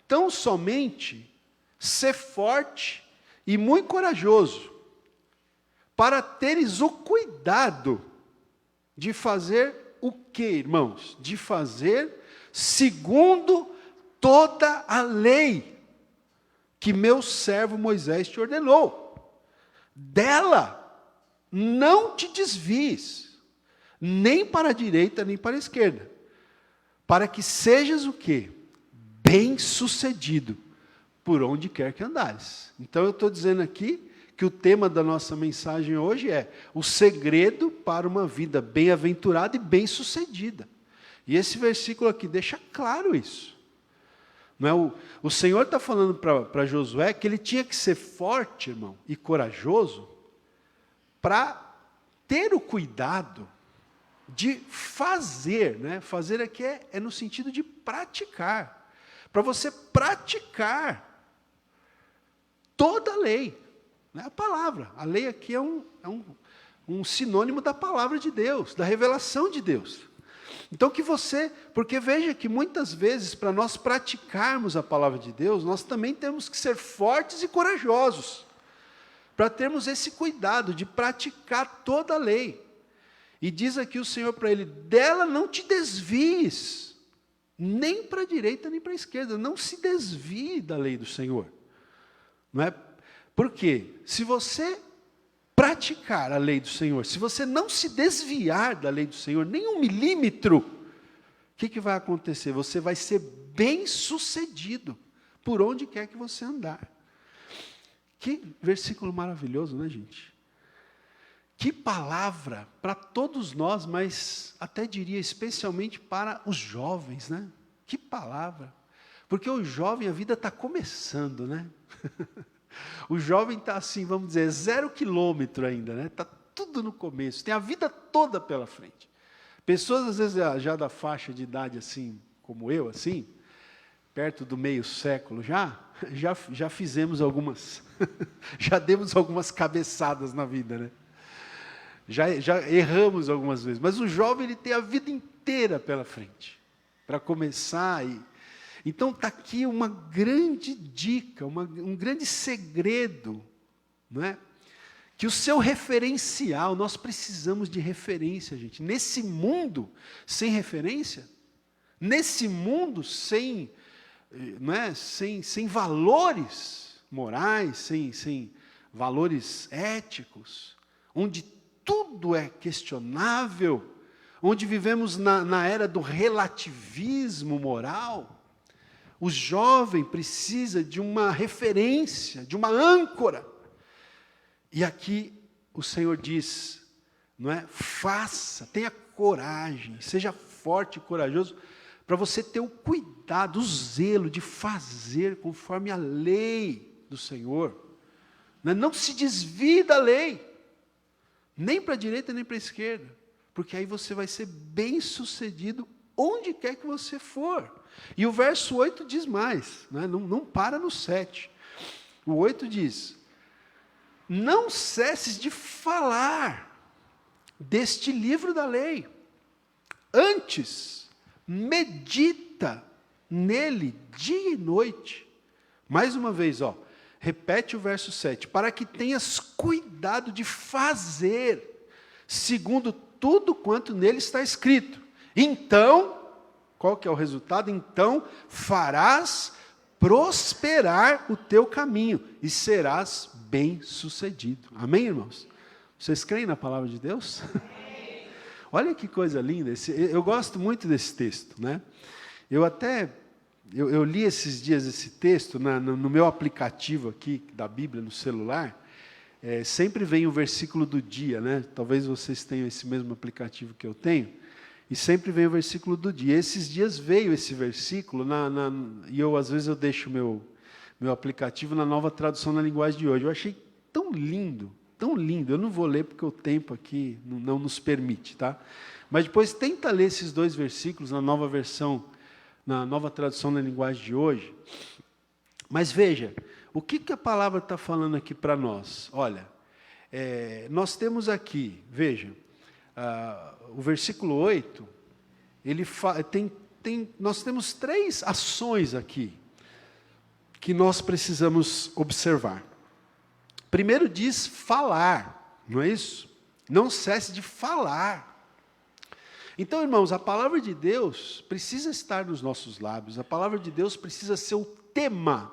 tão somente sê forte e muito corajoso, para teres o cuidado de fazer o que, irmãos? De fazer segundo toda a lei que meu servo Moisés te ordenou. Dela não te desvies, nem para a direita, nem para a esquerda, para que sejas o quê? Bem-sucedido por onde quer que andares. Então eu estou dizendo aqui que o tema da nossa mensagem hoje é o segredo para uma vida bem-aventurada e bem-sucedida. E esse versículo aqui deixa claro isso. Não é? O Senhor está falando para Josué que ele tinha que ser forte, irmão, e corajoso, para ter o cuidado de fazer, né? Fazer aqui é no sentido de praticar. Para você praticar toda a lei. Não é a palavra. A lei aqui é um sinônimo da palavra de Deus, da revelação de Deus. Então porque veja que muitas vezes, para nós praticarmos a palavra de Deus, nós também temos que ser fortes e corajosos, para termos esse cuidado de praticar toda a lei. E diz aqui o Senhor para ele: dela não te desvies, nem para a direita nem para a esquerda, não se desvie da lei do Senhor. Não é? Por quê? Se você praticar a lei do Senhor, se você não se desviar da lei do Senhor, nem 1 milímetro, o que vai acontecer? Você vai ser bem-sucedido por onde quer que você andar. Que versículo maravilhoso, né, gente? Que palavra para todos nós, mas até diria especialmente para os jovens, né? Que palavra. Porque o jovem, a vida está começando, né? O jovem está assim, vamos dizer, 0 quilômetro ainda, né? Está tudo no começo, tem a vida toda pela frente. Pessoas, às vezes, já da faixa de idade, assim, como eu, assim, perto do meio século já fizemos algumas, já demos algumas cabeçadas na vida, né? Já erramos algumas vezes, mas o jovem ele tem a vida inteira pela frente, para começar. Então está aqui uma grande dica, um grande segredo, não é? Que o seu referencial, nós precisamos de referência, gente. Nesse mundo sem referência, nesse mundo sem valores morais, sem valores éticos, onde tudo é questionável, onde vivemos na era do relativismo moral, o jovem precisa de uma referência, de uma âncora. E aqui o Senhor diz, faça, tenha coragem, seja forte e corajoso, para você ter o cuidado, o zelo de fazer conforme a lei do Senhor. Não se desvie da lei, nem para a direita nem para a esquerda, porque aí você vai ser bem-sucedido onde quer que você for. E o verso 8 diz mais, não para no 7. O 8 diz, não cesses de falar deste livro da lei, antes medita nele dia e noite. Mais uma vez, repete o verso 7, para que tenhas cuidado de fazer, segundo tudo quanto nele está escrito. Então, qual que é o resultado? Então, farás prosperar o teu caminho e serás bem-sucedido. Amém, irmãos? Vocês creem na palavra de Deus? Olha que coisa linda. Eu gosto muito desse texto, Eu li esses dias esse texto no meu aplicativo aqui da Bíblia no celular. Sempre vem o versículo do dia, Talvez vocês tenham esse mesmo aplicativo que eu tenho. E sempre vem o versículo do dia. Esses dias veio esse versículo, e às vezes eu deixo meu aplicativo na Nova Tradução na Linguagem de Hoje. Eu achei tão lindo, tão lindo. Eu não vou ler porque o tempo aqui não nos permite, tá? Mas depois tenta ler esses dois versículos na nova versão, na Nova Tradução na Linguagem de Hoje. Mas veja, o que a palavra está falando aqui para nós? Olha, nós temos aqui, veja, o versículo 8, nós temos 3 ações aqui, que nós precisamos observar. Primeiro diz falar, não é isso? Não cesse de falar. Então, irmãos, a palavra de Deus precisa estar nos nossos lábios, a palavra de Deus precisa ser o tema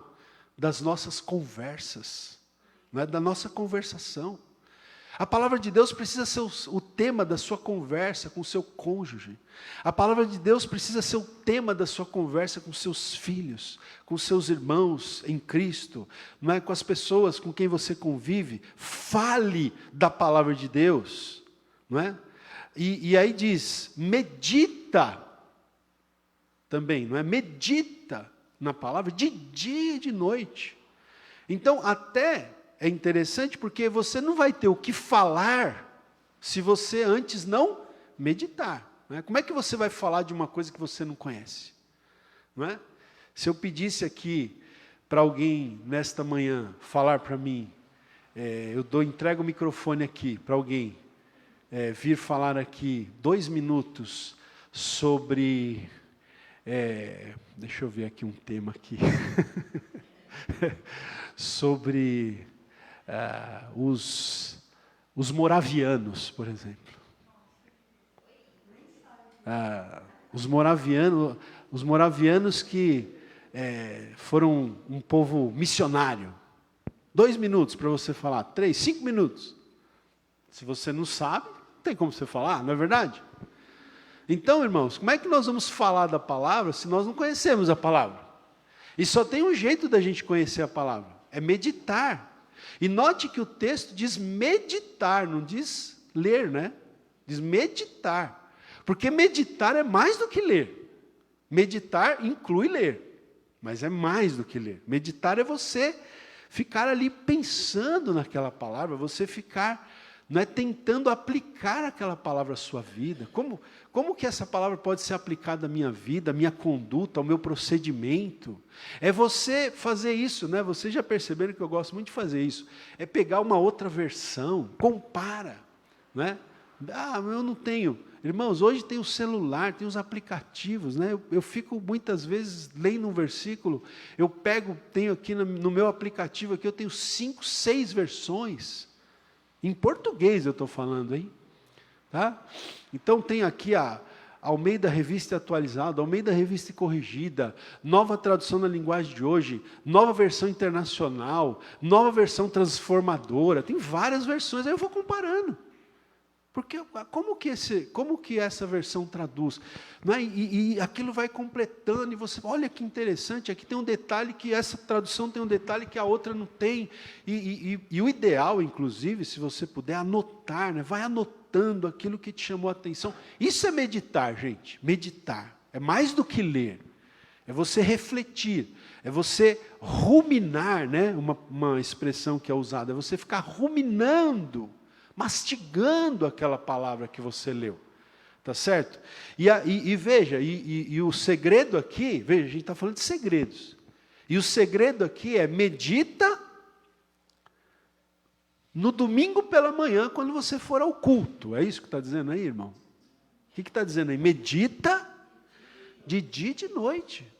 das nossas conversas, da nossa conversação. A palavra de Deus precisa ser o tema da sua conversa com o seu cônjuge. A palavra de Deus precisa ser o tema da sua conversa com seus filhos, com seus irmãos em Cristo, com as pessoas com quem você convive. Fale da palavra de Deus, E aí diz, medita também, medita na palavra de dia e de noite. Então, até é interessante porque você não vai ter o que falar se você antes não meditar. Como é que você vai falar de uma coisa que você não conhece? Se eu pedisse aqui para alguém, nesta manhã, falar para mim, entrego o microfone aqui para alguém, vir falar aqui 2 minutos sobre, deixa eu ver aqui um tema aqui, sobre os moravianos, por exemplo. Os moravianos que foram um povo missionário. 2 minutos para você falar, 3, 5 minutos. Se você não sabe, não tem como você falar, não é verdade? Então, irmãos, como é que nós vamos falar da palavra se nós não conhecemos a palavra? E só tem um jeito da gente conhecer a palavra, é meditar. E note que o texto diz meditar, não diz ler, Diz meditar. Porque meditar é mais do que ler. Meditar inclui ler, mas é mais do que ler. Meditar é você ficar ali pensando naquela palavra, você ficar tentando aplicar aquela palavra à sua vida. Como que essa palavra pode ser aplicada à minha vida, à minha conduta, ao meu procedimento? É você fazer isso, Vocês já perceberam que eu gosto muito de fazer isso. É pegar uma outra versão, compara, eu não tenho. Irmãos, hoje tem o celular, tem os aplicativos, Eu fico muitas vezes lendo um versículo, tenho aqui no meu aplicativo, aqui eu tenho 5, 6 versões. Em português eu estou falando, hein? Tá? Então tem aqui Almeida Revista Atualizada, Almeida Revista Corrigida, Nova Tradução na Linguagem de Hoje, Nova Versão Internacional, Nova Versão Transformadora, tem várias versões, aí eu vou comparando. Porque como que essa versão traduz? Não é? E aquilo vai completando, e você, olha que interessante, aqui tem um detalhe que essa tradução tem um detalhe que a outra não tem. E o ideal, inclusive, se você puder anotar, né? Vai anotando aquilo que te chamou a atenção. Isso é meditar, gente, meditar. É mais do que ler. É você refletir, é você ruminar, né? Uma expressão que é usada, é você ficar ruminando, mastigando aquela palavra que você leu, tá certo? E veja, o segredo aqui, veja, a gente está falando de segredos, e o segredo aqui é medita no domingo pela manhã, quando você for ao culto, é isso que está dizendo aí, irmão? O que está dizendo aí? Medita de dia e de noite.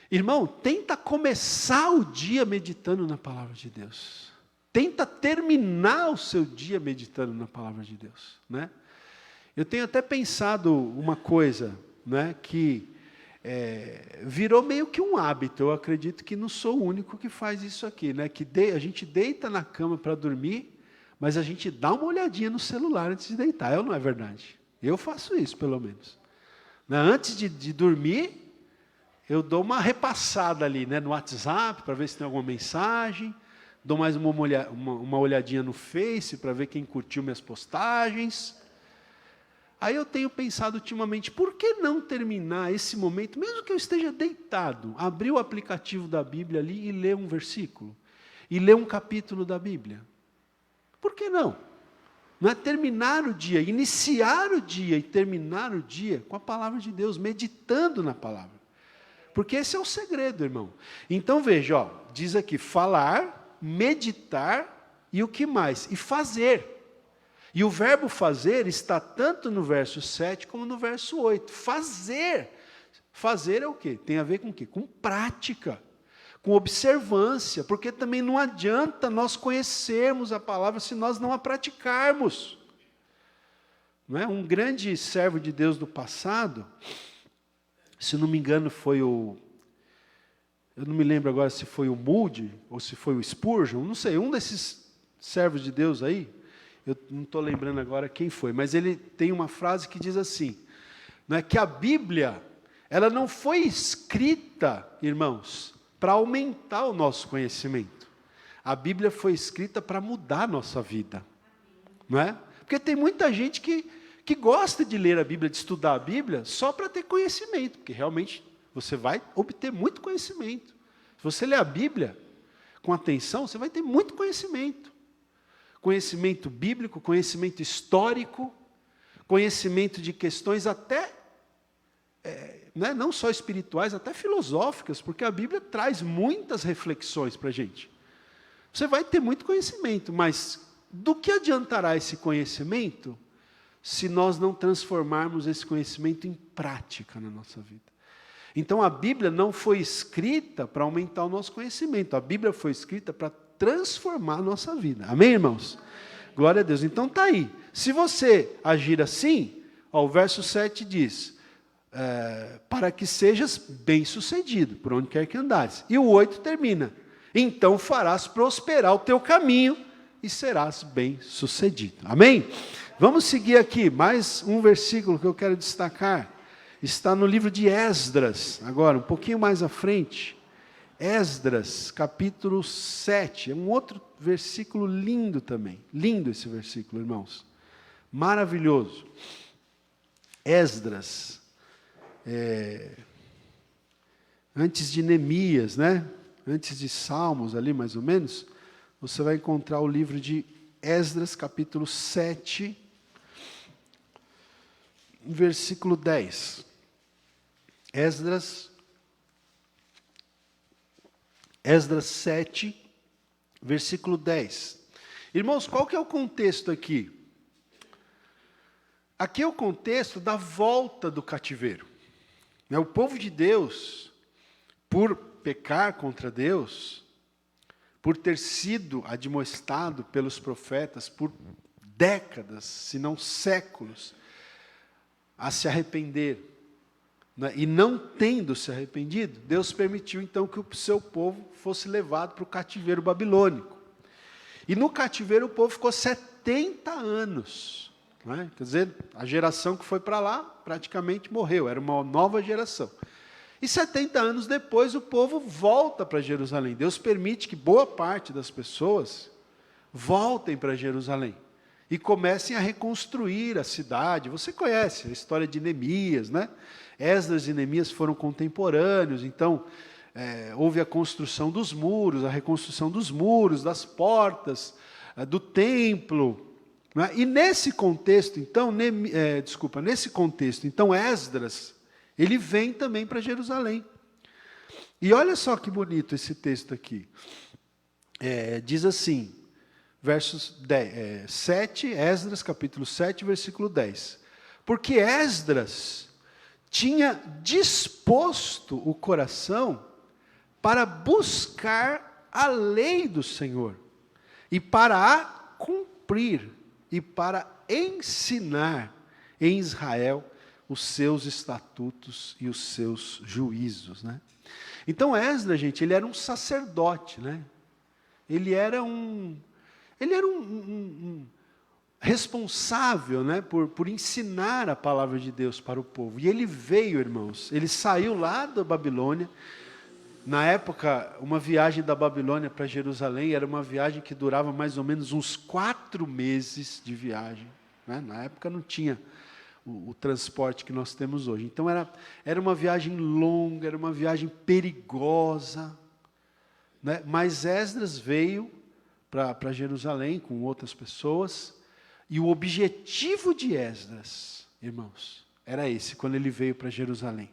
Irmão, tenta começar o dia meditando na palavra de Deus. Tenta terminar o seu dia meditando na palavra de Deus, né? Eu tenho até pensado uma coisa, né, que virou meio que um hábito. Eu acredito que não sou o único que faz isso aqui, né? Que a gente deita na cama para dormir, mas a gente dá uma olhadinha no celular antes de deitar. Não é verdade? Eu faço isso, pelo menos. Né? Antes de dormir, eu dou uma repassada ali, né, no WhatsApp para ver se tem alguma mensagem. Dou mais uma olhadinha no Face para ver quem curtiu minhas postagens. Aí eu tenho pensado ultimamente, por que não terminar esse momento, mesmo que eu esteja deitado, abrir o aplicativo da Bíblia ali e ler um versículo, e ler um capítulo da Bíblia? Por que não? Não é terminar o dia, iniciar o dia e terminar o dia com a palavra de Deus, meditando na palavra. Porque esse é o segredo, irmão. Então veja, ó, diz aqui, falar, meditar e o que mais? E fazer. E o verbo fazer está tanto no verso 7 como no verso 8. Fazer. Fazer é o quê? Tem a ver com o quê? Com prática, com observância, porque também não adianta nós conhecermos a palavra se nós não a praticarmos. Não é? Um grande servo de Deus do passado, se não me engano foi eu não me lembro agora se foi o Moody ou se foi o Spurgeon, não sei, um desses servos de Deus aí, eu não estou lembrando agora quem foi, mas ele tem uma frase que diz assim, não é, que a Bíblia, ela não foi escrita, irmãos, para aumentar o nosso conhecimento. A Bíblia foi escrita para mudar a nossa vida. Não é? Porque tem muita gente que gosta de ler a Bíblia, de estudar a Bíblia, só para ter conhecimento, porque realmente você vai obter muito conhecimento. Se você ler a Bíblia com atenção, você vai ter muito conhecimento. Conhecimento bíblico, conhecimento histórico, conhecimento de questões até, não só espirituais, até filosóficas, porque a Bíblia traz muitas reflexões para a gente. Você vai ter muito conhecimento, mas do que adiantará esse conhecimento se nós não transformarmos esse conhecimento em prática na nossa vida? Então a Bíblia não foi escrita para aumentar o nosso conhecimento, a Bíblia foi escrita para transformar a nossa vida. Amém, irmãos? Glória a Deus. Então está aí. Se você agir assim, ó, o verso 7 diz, para que sejas bem-sucedido, por onde quer que andares. E o 8 termina, então farás prosperar o teu caminho e serás bem-sucedido. Amém? Vamos seguir aqui, mais um versículo que eu quero destacar. Está no livro de Esdras, agora, um pouquinho mais à frente. Esdras, capítulo 7, é um outro versículo lindo também. Lindo esse versículo, irmãos. Maravilhoso. Esdras, antes de Neemias, né? Antes de Salmos ali, mais ou menos, você vai encontrar o livro de Esdras, capítulo 7, versículo 10. Esdras 7, versículo 10. Irmãos, qual que é o contexto aqui? Aqui é o contexto da volta do cativeiro. O povo de Deus, por pecar contra Deus, por ter sido admoestado pelos profetas por décadas, se não séculos, a se arrepender, né? E não tendo se arrependido, Deus permitiu então que o seu povo fosse levado para o cativeiro babilônico. E no cativeiro o povo ficou 70 anos. Né? Quer dizer, a geração que foi para lá praticamente morreu, era uma nova geração. E 70 anos depois o povo volta para Jerusalém. Deus permite que boa parte das pessoas voltem para Jerusalém e comecem a reconstruir a cidade. Você conhece a história de Neemias, né? Esdras e Neemias foram contemporâneos, então houve a construção dos muros, a reconstrução dos muros, das portas, do templo. Né? E nesse contexto, então, Esdras, ele vem também para Jerusalém. E olha só que bonito esse texto aqui. Diz assim, versos 7, Esdras, capítulo 7, versículo 10. Porque Esdras tinha disposto o coração para buscar a lei do Senhor, e para a cumprir, e para ensinar em Israel os seus estatutos e os seus juízos. Né? Então Esdras, gente, ele era um sacerdote, né? Ele era um responsável, né, por ensinar a palavra de Deus para o povo. E ele veio, irmãos, ele saiu lá da Babilônia. Na época, uma viagem da Babilônia para Jerusalém era uma viagem que durava mais ou menos uns 4 meses de viagem. Né? Na época não tinha o transporte que nós temos hoje. Então era uma viagem longa, era uma viagem perigosa. Né? Mas Esdras veio para Jerusalém com outras pessoas. E o objetivo de Esdras, irmãos, era esse, quando ele veio para Jerusalém.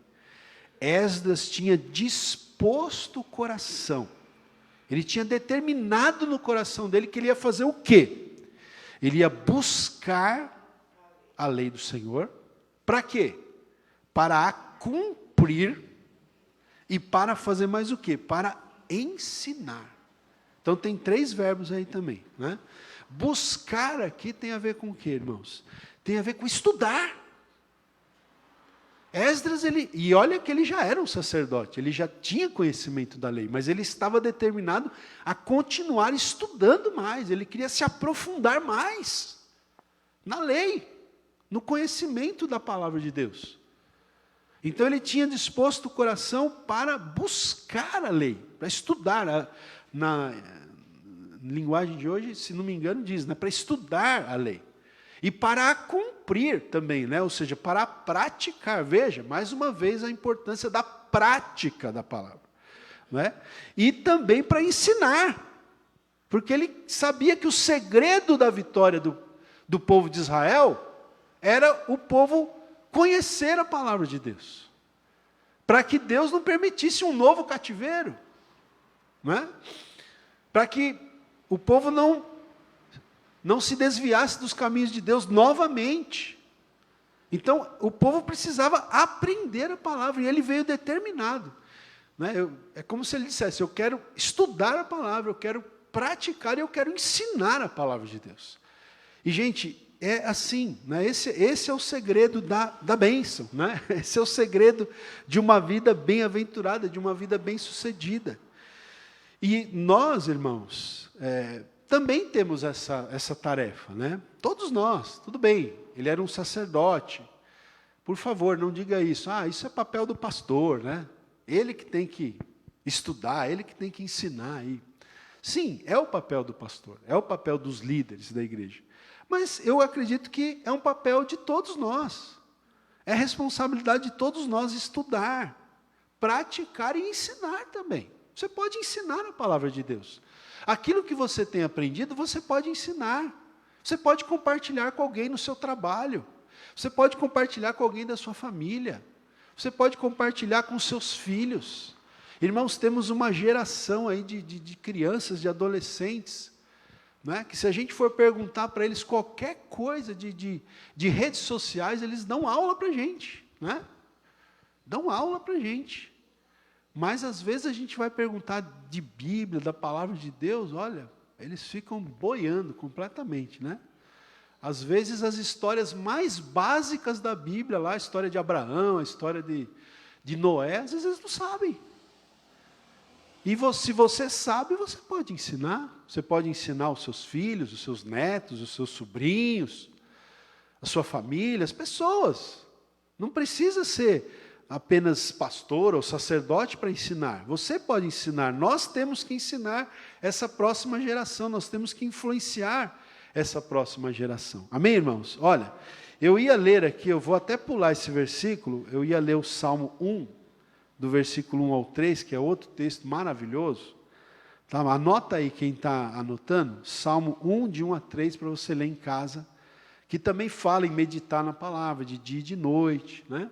Esdras tinha disposto o coração. Ele tinha determinado no coração dele que ele ia fazer o quê? Ele ia buscar a lei do Senhor. Para quê? Para a cumprir e para fazer mais o quê? Para ensinar. Então tem 3 verbos aí também, né? Buscar aqui tem a ver com o quê, irmãos? Tem a ver com estudar. Esdras, e olha que ele já era um sacerdote, ele já tinha conhecimento da lei, mas ele estava determinado a continuar estudando mais, ele queria se aprofundar mais na lei, no conhecimento da palavra de Deus. Então ele tinha disposto o coração para buscar a lei, para estudar. Na linguagem de hoje, se não me engano, diz, né, para estudar a lei. E para a cumprir também, né, ou seja, para a praticar. Veja, mais uma vez, a importância da prática da palavra. Né? E também para ensinar. Porque ele sabia que o segredo da vitória do povo de Israel era o povo conhecer a palavra de Deus. Para que Deus não permitisse um novo cativeiro. Né? Para que o povo não se desviasse dos caminhos de Deus novamente. Então, o povo precisava aprender a palavra, e ele veio determinado. Né? É como se ele dissesse, eu quero estudar a palavra, eu quero praticar e eu quero ensinar a palavra de Deus. E, gente, é assim, né? Esse é o segredo da bênção. Né? Esse é o segredo de uma vida bem-aventurada, de uma vida bem-sucedida. E nós, irmãos, também temos essa tarefa, né? Todos nós, tudo bem, ele era um sacerdote. Por favor, não diga isso. Isso é papel do pastor, né? Ele que tem que estudar, ele que tem que ensinar. Sim, é o papel do pastor, é o papel dos líderes da igreja. Mas eu acredito que é um papel de todos nós. É responsabilidade de todos nós estudar, praticar e ensinar também. Você pode ensinar a palavra de Deus. Aquilo que você tem aprendido, você pode ensinar. Você pode compartilhar com alguém no seu trabalho. Você pode compartilhar com alguém da sua família. Você pode compartilhar com seus filhos. Irmãos, temos uma geração aí de crianças, de adolescentes, né, que se a gente for perguntar para eles qualquer coisa de redes sociais, eles dão aula para a gente. Né? Dão aula para a gente. Mas, às vezes, a gente vai perguntar de Bíblia, da palavra de Deus, olha, eles ficam boiando completamente, né? às vezes as histórias mais básicas da Bíblia, lá a história de Abraão, a história de Noé, às vezes eles não sabem. E se você sabe, você pode ensinar. Você pode ensinar os seus filhos, os seus netos, os seus sobrinhos, a sua família, as pessoas. Não precisa ser apenas pastor ou sacerdote para ensinar. Você pode ensinar. Nós temos que ensinar essa próxima geração. Nós temos que influenciar essa próxima geração. Amém, irmãos? Olha, eu ia ler aqui, eu vou até pular esse versículo, eu ia ler o Salmo 1, do versículo 1 ao 3, que é outro texto maravilhoso. Tá? Anota aí quem está anotando, Salmo 1, de 1 a 3, para você ler em casa, que também fala em meditar na palavra, de dia e de noite, né?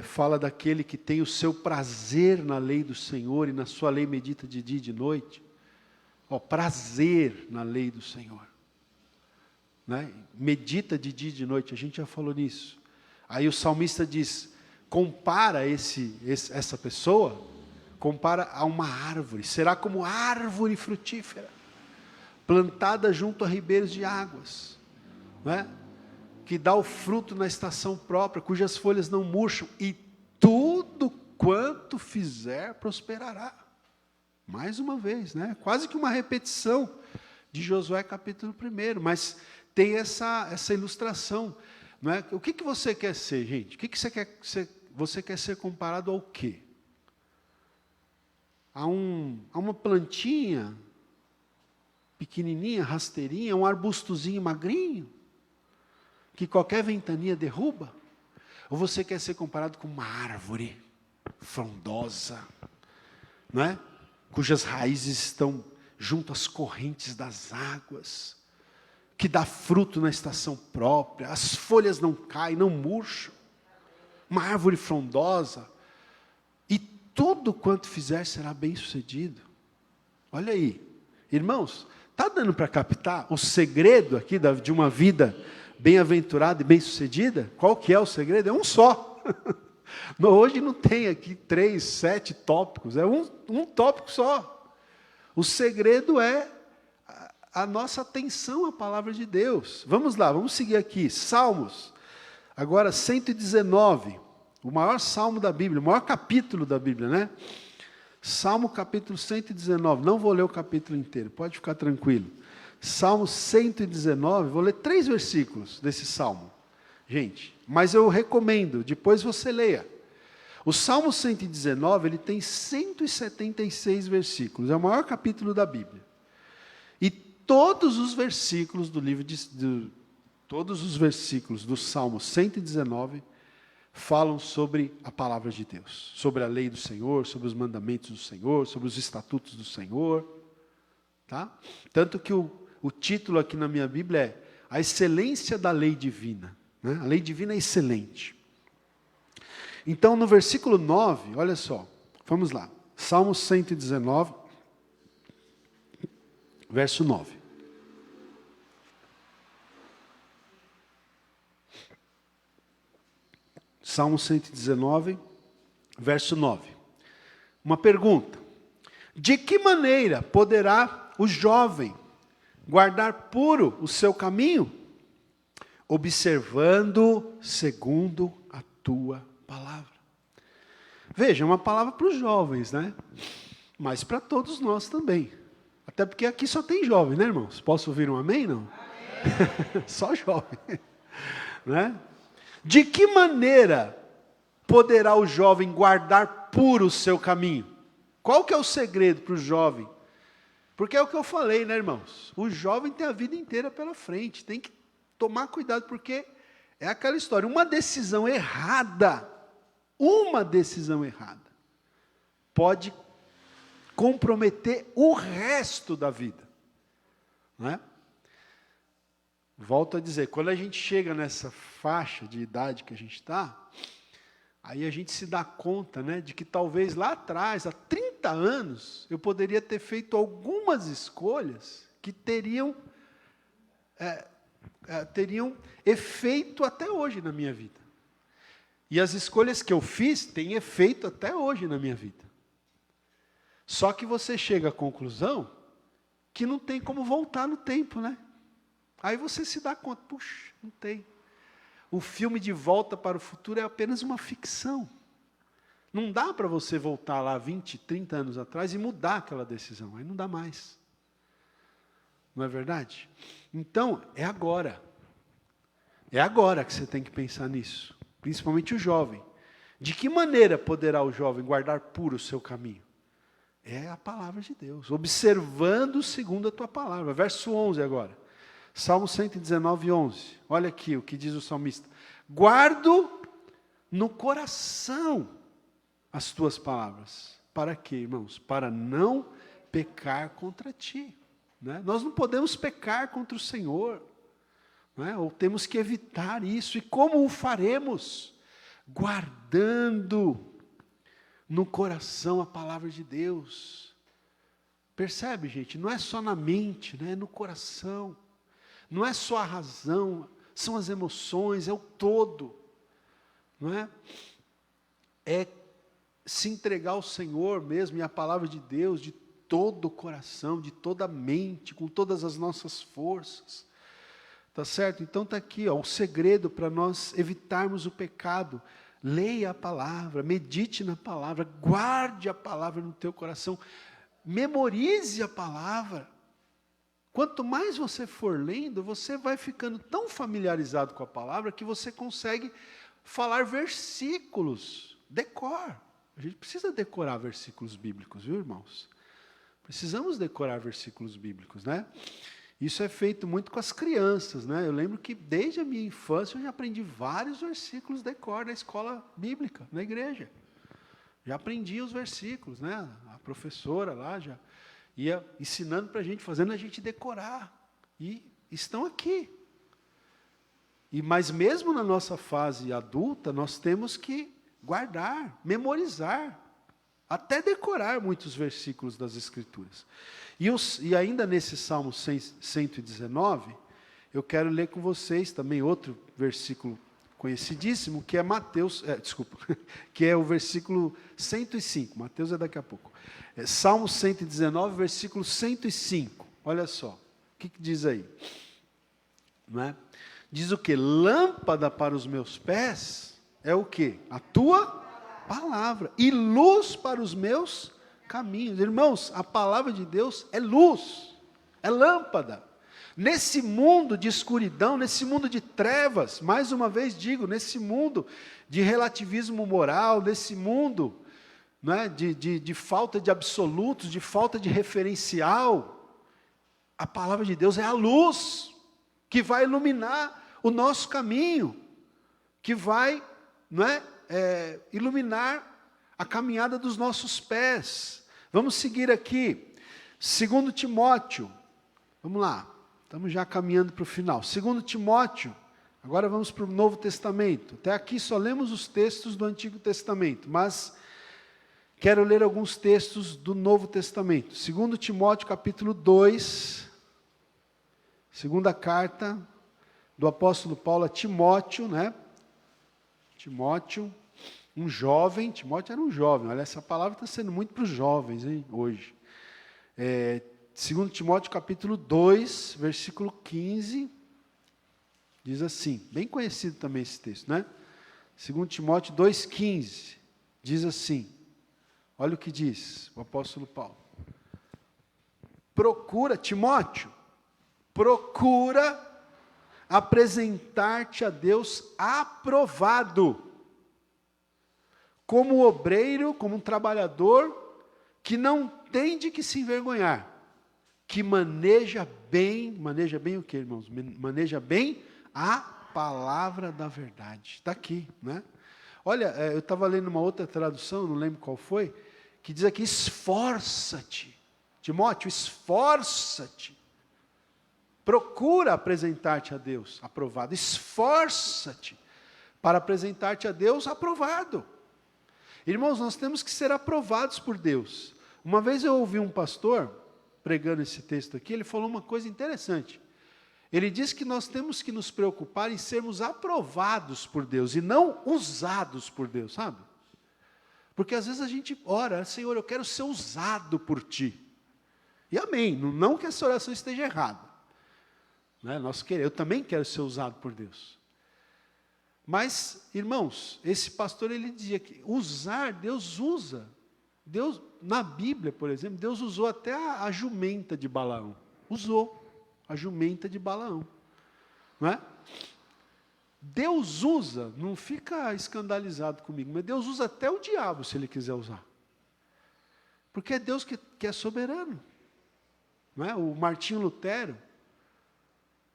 Fala daquele que tem o seu prazer na lei do Senhor, e na sua lei medita de dia e de noite. Prazer na lei do Senhor, né? Medita de dia e de noite, a gente já falou nisso. Aí o salmista diz, compara essa pessoa, compara a uma árvore, será como árvore frutífera, plantada junto a ribeiros de águas, né? Que dá o fruto na estação própria, cujas folhas não murcham, e tudo quanto fizer prosperará. Mais uma vez, né? Quase que uma repetição de Josué capítulo 1, mas tem essa ilustração. Não é? O que você quer ser, gente? O que você quer ser? Você quer ser comparado ao quê? A uma plantinha pequenininha, rasteirinha, um arbustozinho magrinho, que qualquer ventania derruba? Ou você quer ser comparado com uma árvore frondosa, não é? Cujas raízes estão junto às correntes das águas, que dá fruto na estação própria, as folhas não caem, não murcham, uma árvore frondosa, e tudo quanto fizer será bem sucedido. Olha aí, irmãos, está dando para captar o segredo aqui de uma vida bem-aventurada e bem-sucedida? Qual que é o segredo? É um só. Hoje não tem aqui 3, 7 tópicos, é um tópico só. O segredo é a nossa atenção à palavra de Deus. Vamos lá, vamos seguir aqui. Salmos, agora 119, o maior salmo da Bíblia, o maior capítulo da Bíblia, né? Salmo capítulo 119, não vou ler o capítulo inteiro, pode ficar tranquilo. Salmo 119, vou ler 3 versículos desse salmo. Gente, mas eu recomendo, depois você leia. O Salmo 119, ele tem 176 versículos, é o maior capítulo da Bíblia. E todos os versículos todos os versículos do Salmo 119 falam sobre a palavra de Deus, sobre a lei do Senhor, sobre os mandamentos do Senhor, sobre os estatutos do Senhor, tá? Tanto que o título aqui na minha Bíblia é A Excelência da Lei Divina, né? A lei divina é excelente. Então, no versículo 9, olha só, vamos lá, Salmo 119, verso 9. Salmo 119, verso 9. Uma pergunta: de que maneira poderá o jovem guardar puro o seu caminho? Observando segundo a tua palavra. Veja, é uma palavra para os jovens, né? Mas para todos nós também. Até porque aqui só tem jovem, né, irmãos? Posso ouvir um amém, não? Amém. Só jovem, né? De que maneira poderá o jovem guardar puro o seu caminho? Qual que é o segredo para o jovem? Porque é o que eu falei, né, irmãos? O jovem tem a vida inteira pela frente, tem que tomar cuidado, porque é aquela história, uma decisão errada pode comprometer o resto da vida, não é? Volto a dizer, quando a gente chega nessa faixa de idade que a gente está, aí a gente se dá conta, né, de que talvez lá atrás, há 30 anos, eu poderia ter feito algumas escolhas que teriam efeito até hoje na minha vida. E as escolhas que eu fiz têm efeito até hoje na minha vida. Só que você chega à conclusão que não tem como voltar no tempo, né? Aí você se dá conta, puxa, não tem. O filme De Volta para o Futuro é apenas uma ficção. Não dá para você voltar lá 20, 30 anos atrás e mudar aquela decisão. Aí não dá mais. Não é verdade? Então, é agora. É agora que você tem que pensar nisso. Principalmente o jovem. De que maneira poderá o jovem guardar puro o seu caminho? É a palavra de Deus. Observando segundo a tua palavra. Verso 11 agora. Salmo 119, 11. Olha aqui o que diz o salmista. Guardo no coração as tuas palavras. Para quê, irmãos? Para não pecar contra ti. Né? Nós não podemos pecar contra o Senhor. Né? Ou temos que evitar isso. E como o faremos? Guardando no coração a palavra de Deus. Percebe, gente? Não é só na mente, né? É no coração. Não é só a razão, são as emoções, é o todo. Não é? É se entregar ao Senhor mesmo e à palavra de Deus de todo o coração, de toda a mente, com todas as nossas forças. Tá certo? Então está aqui, ó, o segredo para nós evitarmos o pecado. Leia a palavra, medite na palavra, guarde a palavra no teu coração, memorize a palavra. Quanto mais você for lendo, você vai ficando tão familiarizado com a palavra que você consegue falar versículos, decor. A gente precisa decorar versículos bíblicos, viu, irmãos? Precisamos decorar versículos bíblicos, né? Isso é feito muito com as crianças, né? Eu lembro que desde a minha infância eu já aprendi vários versículos decor na escola bíblica, na igreja. Já aprendi os versículos, né? A professora lá já ia ensinando para a gente, fazendo a gente decorar. E estão aqui. Mas mesmo na nossa fase adulta, nós temos que guardar, memorizar, até decorar muitos versículos das Escrituras. E ainda nesse Salmo 119, eu quero ler com vocês também outro versículo conhecidíssimo, que é que é o versículo 105. Mateus é daqui a pouco. É Salmo 119, versículo 105. Olha só, o que diz aí? Não é? Diz o quê? Lâmpada para os meus pés é o quê? A tua palavra. E luz para os meus caminhos. Irmãos, a palavra de Deus é luz, é lâmpada. Nesse mundo de escuridão, nesse mundo de trevas, mais uma vez digo, nesse mundo de relativismo moral, nesse mundo, né, de falta de absolutos, de falta de referencial, a palavra de Deus é a luz que vai iluminar o nosso caminho, que vai, não é, iluminar a caminhada dos nossos pés. Vamos seguir aqui, 2 Timóteo, vamos lá, estamos já caminhando para o final. 2 Timóteo, agora vamos para o Novo Testamento. Até aqui só lemos os textos do Antigo Testamento, mas quero ler alguns textos do Novo Testamento. 2 Timóteo capítulo 2, segunda carta do apóstolo Paulo a Timóteo, né? Timóteo, um jovem, Timóteo era um jovem, olha, essa palavra está sendo muito para os jovens, hein, hoje. 2 Timóteo capítulo 2, versículo 15, diz assim, bem conhecido também esse texto, né? 2 Timóteo 2,15, diz assim, olha o que diz o apóstolo Paulo. Procura, Timóteo, procura apresentar-te a Deus aprovado, como obreiro, como um trabalhador, que não tem de que se envergonhar, que maneja bem o que, irmãos? Maneja bem a palavra da verdade. Está aqui, né? Olha, eu estava lendo uma outra tradução, não lembro qual foi, que diz aqui, esforça-te. Timóteo, esforça-te. Procura apresentar-te a Deus aprovado. Esforça-te para apresentar-te a Deus aprovado. Irmãos, nós temos que ser aprovados por Deus. Uma vez eu ouvi um pastor pregando esse texto aqui, ele falou uma coisa interessante. Ele disse que nós temos que nos preocupar em sermos aprovados por Deus e não usados por Deus, sabe? Porque às vezes a gente ora, Senhor, eu quero ser usado por Ti. E amém, não que essa oração esteja errada. né? Eu também quero ser usado por Deus. Mas, irmãos, esse pastor ele dizia que Deus usa. Deus, na Bíblia, por exemplo, Deus usou até a jumenta de Balaão. Usou a jumenta de Balaão. Não é? Deus usa, não fica escandalizado comigo, mas Deus usa até o diabo se ele quiser usar. Porque é Deus que é soberano. Não é? O Martinho Lutero,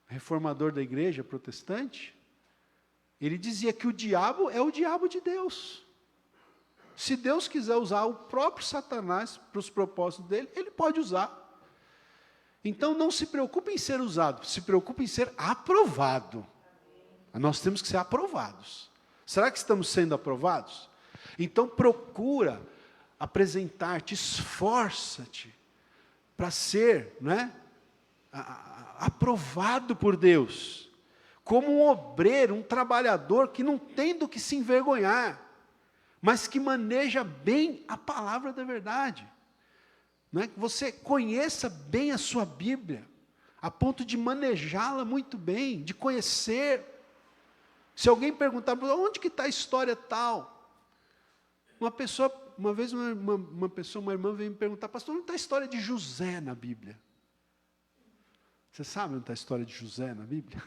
reformador da igreja protestante, ele dizia que o diabo é o diabo de Deus. Se Deus quiser usar o próprio Satanás para os propósitos dele, ele pode usar. Então não se preocupe em ser usado, se preocupe em ser aprovado. Nós temos que ser aprovados. Será que estamos sendo aprovados? Então procura apresentar-te, esforça-te para ser, né, aprovado por Deus, como um obreiro, um trabalhador que não tem do que se envergonhar, mas que maneja bem a palavra da verdade. Né? Que você conheça bem a sua Bíblia, a ponto de manejá-la muito bem, de conhecer. Se alguém perguntar, onde que está a história tal? Uma vez uma irmã veio me perguntar, pastor, onde está a história de José na Bíblia? Você sabe onde está a história de José na Bíblia?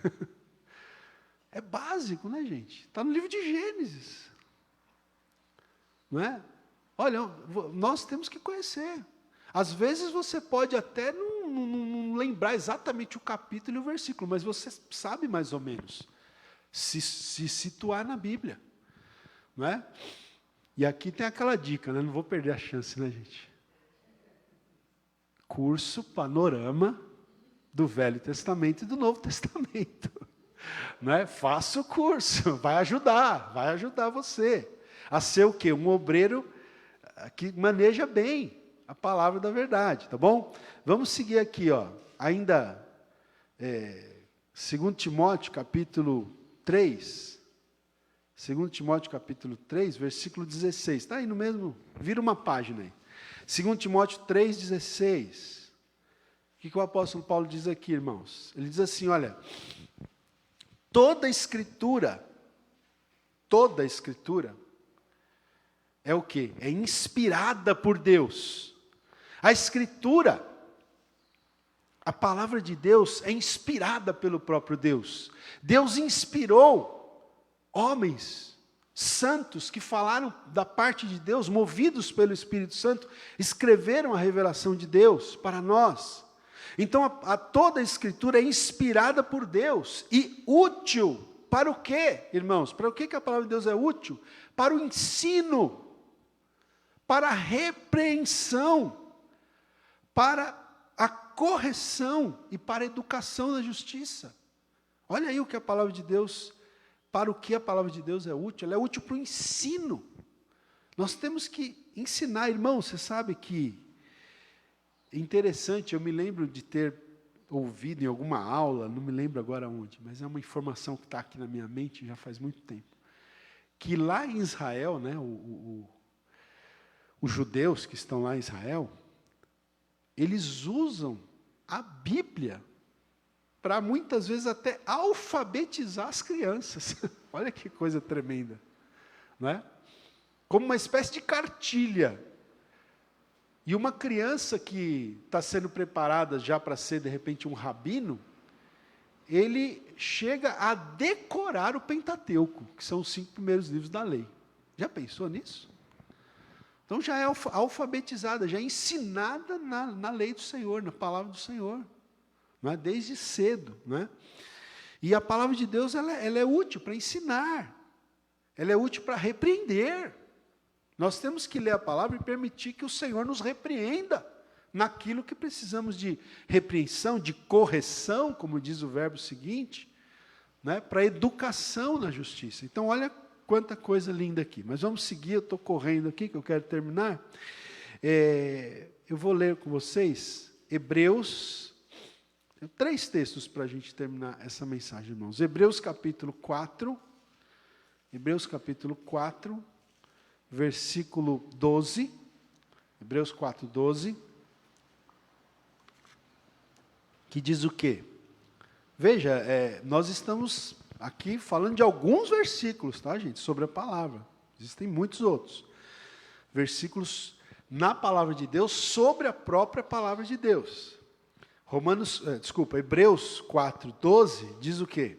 É básico, né, gente? Está no livro de Gênesis. Não é? Olha, nós temos que conhecer. Às vezes você pode até não lembrar exatamente o capítulo e o versículo, mas você sabe mais ou menos se situar na Bíblia. Não é? E aqui tem aquela dica, né? Não vou perder a chance, né, gente? Curso Panorama do Velho Testamento e do Novo Testamento. Não é? Faça o curso, vai ajudar você a ser o quê? Um obreiro que maneja bem a palavra da verdade, tá bom? Vamos seguir aqui, ó. Ainda, 2 Timóteo, capítulo 3. 2 Timóteo, capítulo 3, versículo 16. Está aí no mesmo, vira uma página aí. 2 Timóteo 3, 16. O que o apóstolo Paulo diz aqui, irmãos? Ele diz assim, olha, toda a Escritura é o quê? É inspirada por Deus. A Escritura, a palavra de Deus é inspirada pelo próprio Deus. Deus inspirou homens santos que falaram da parte de Deus, movidos pelo Espírito Santo, escreveram a revelação de Deus para nós. Então, toda a Escritura é inspirada por Deus e útil para o quê, irmãos? Para o que a palavra de Deus é útil? Para o ensino, para a repreensão, para a correção e para a educação na justiça. Olha aí o que a palavra de Deus, para o que a palavra de Deus é útil. Ela é útil para o ensino. Nós temos que ensinar, irmão. Você sabe que é interessante, eu me lembro de ter ouvido em alguma aula, não me lembro agora onde, mas é uma informação que está aqui na minha mente já faz muito tempo, que lá em Israel, né, os judeus que estão lá em Israel, eles usam a Bíblia para muitas vezes até alfabetizar as crianças. Olha que coisa tremenda, não é? Como uma espécie de cartilha. E uma criança que está sendo preparada já para ser, de repente, um rabino, ele chega a decorar o Pentateuco, que são os 5 primeiros livros da lei. Já pensou nisso? Então já é alfabetizada, já é ensinada na lei do Senhor, na palavra do Senhor. Não é? Desde cedo. Não é? E a palavra de Deus ela é útil para ensinar. Ela é útil para repreender. Nós temos que ler a palavra e permitir que o Senhor nos repreenda naquilo que precisamos de repreensão, de correção, como diz o verbo seguinte, né, para educação na justiça. Então, olha quanta coisa linda aqui. Mas vamos seguir, eu estou correndo aqui, que eu quero terminar. Eu vou ler com vocês Hebreus. Tem 3 textos para a gente terminar essa mensagem, irmãos. Hebreus capítulo 4. Hebreus capítulo 4. Versículo 12, Hebreus 4, 12, que diz o quê? Veja, nós estamos aqui falando de alguns versículos, tá, gente? Sobre a palavra. Existem muitos outros. Versículos na palavra de Deus, sobre a própria palavra de Deus. Hebreus 4:12 diz o quê?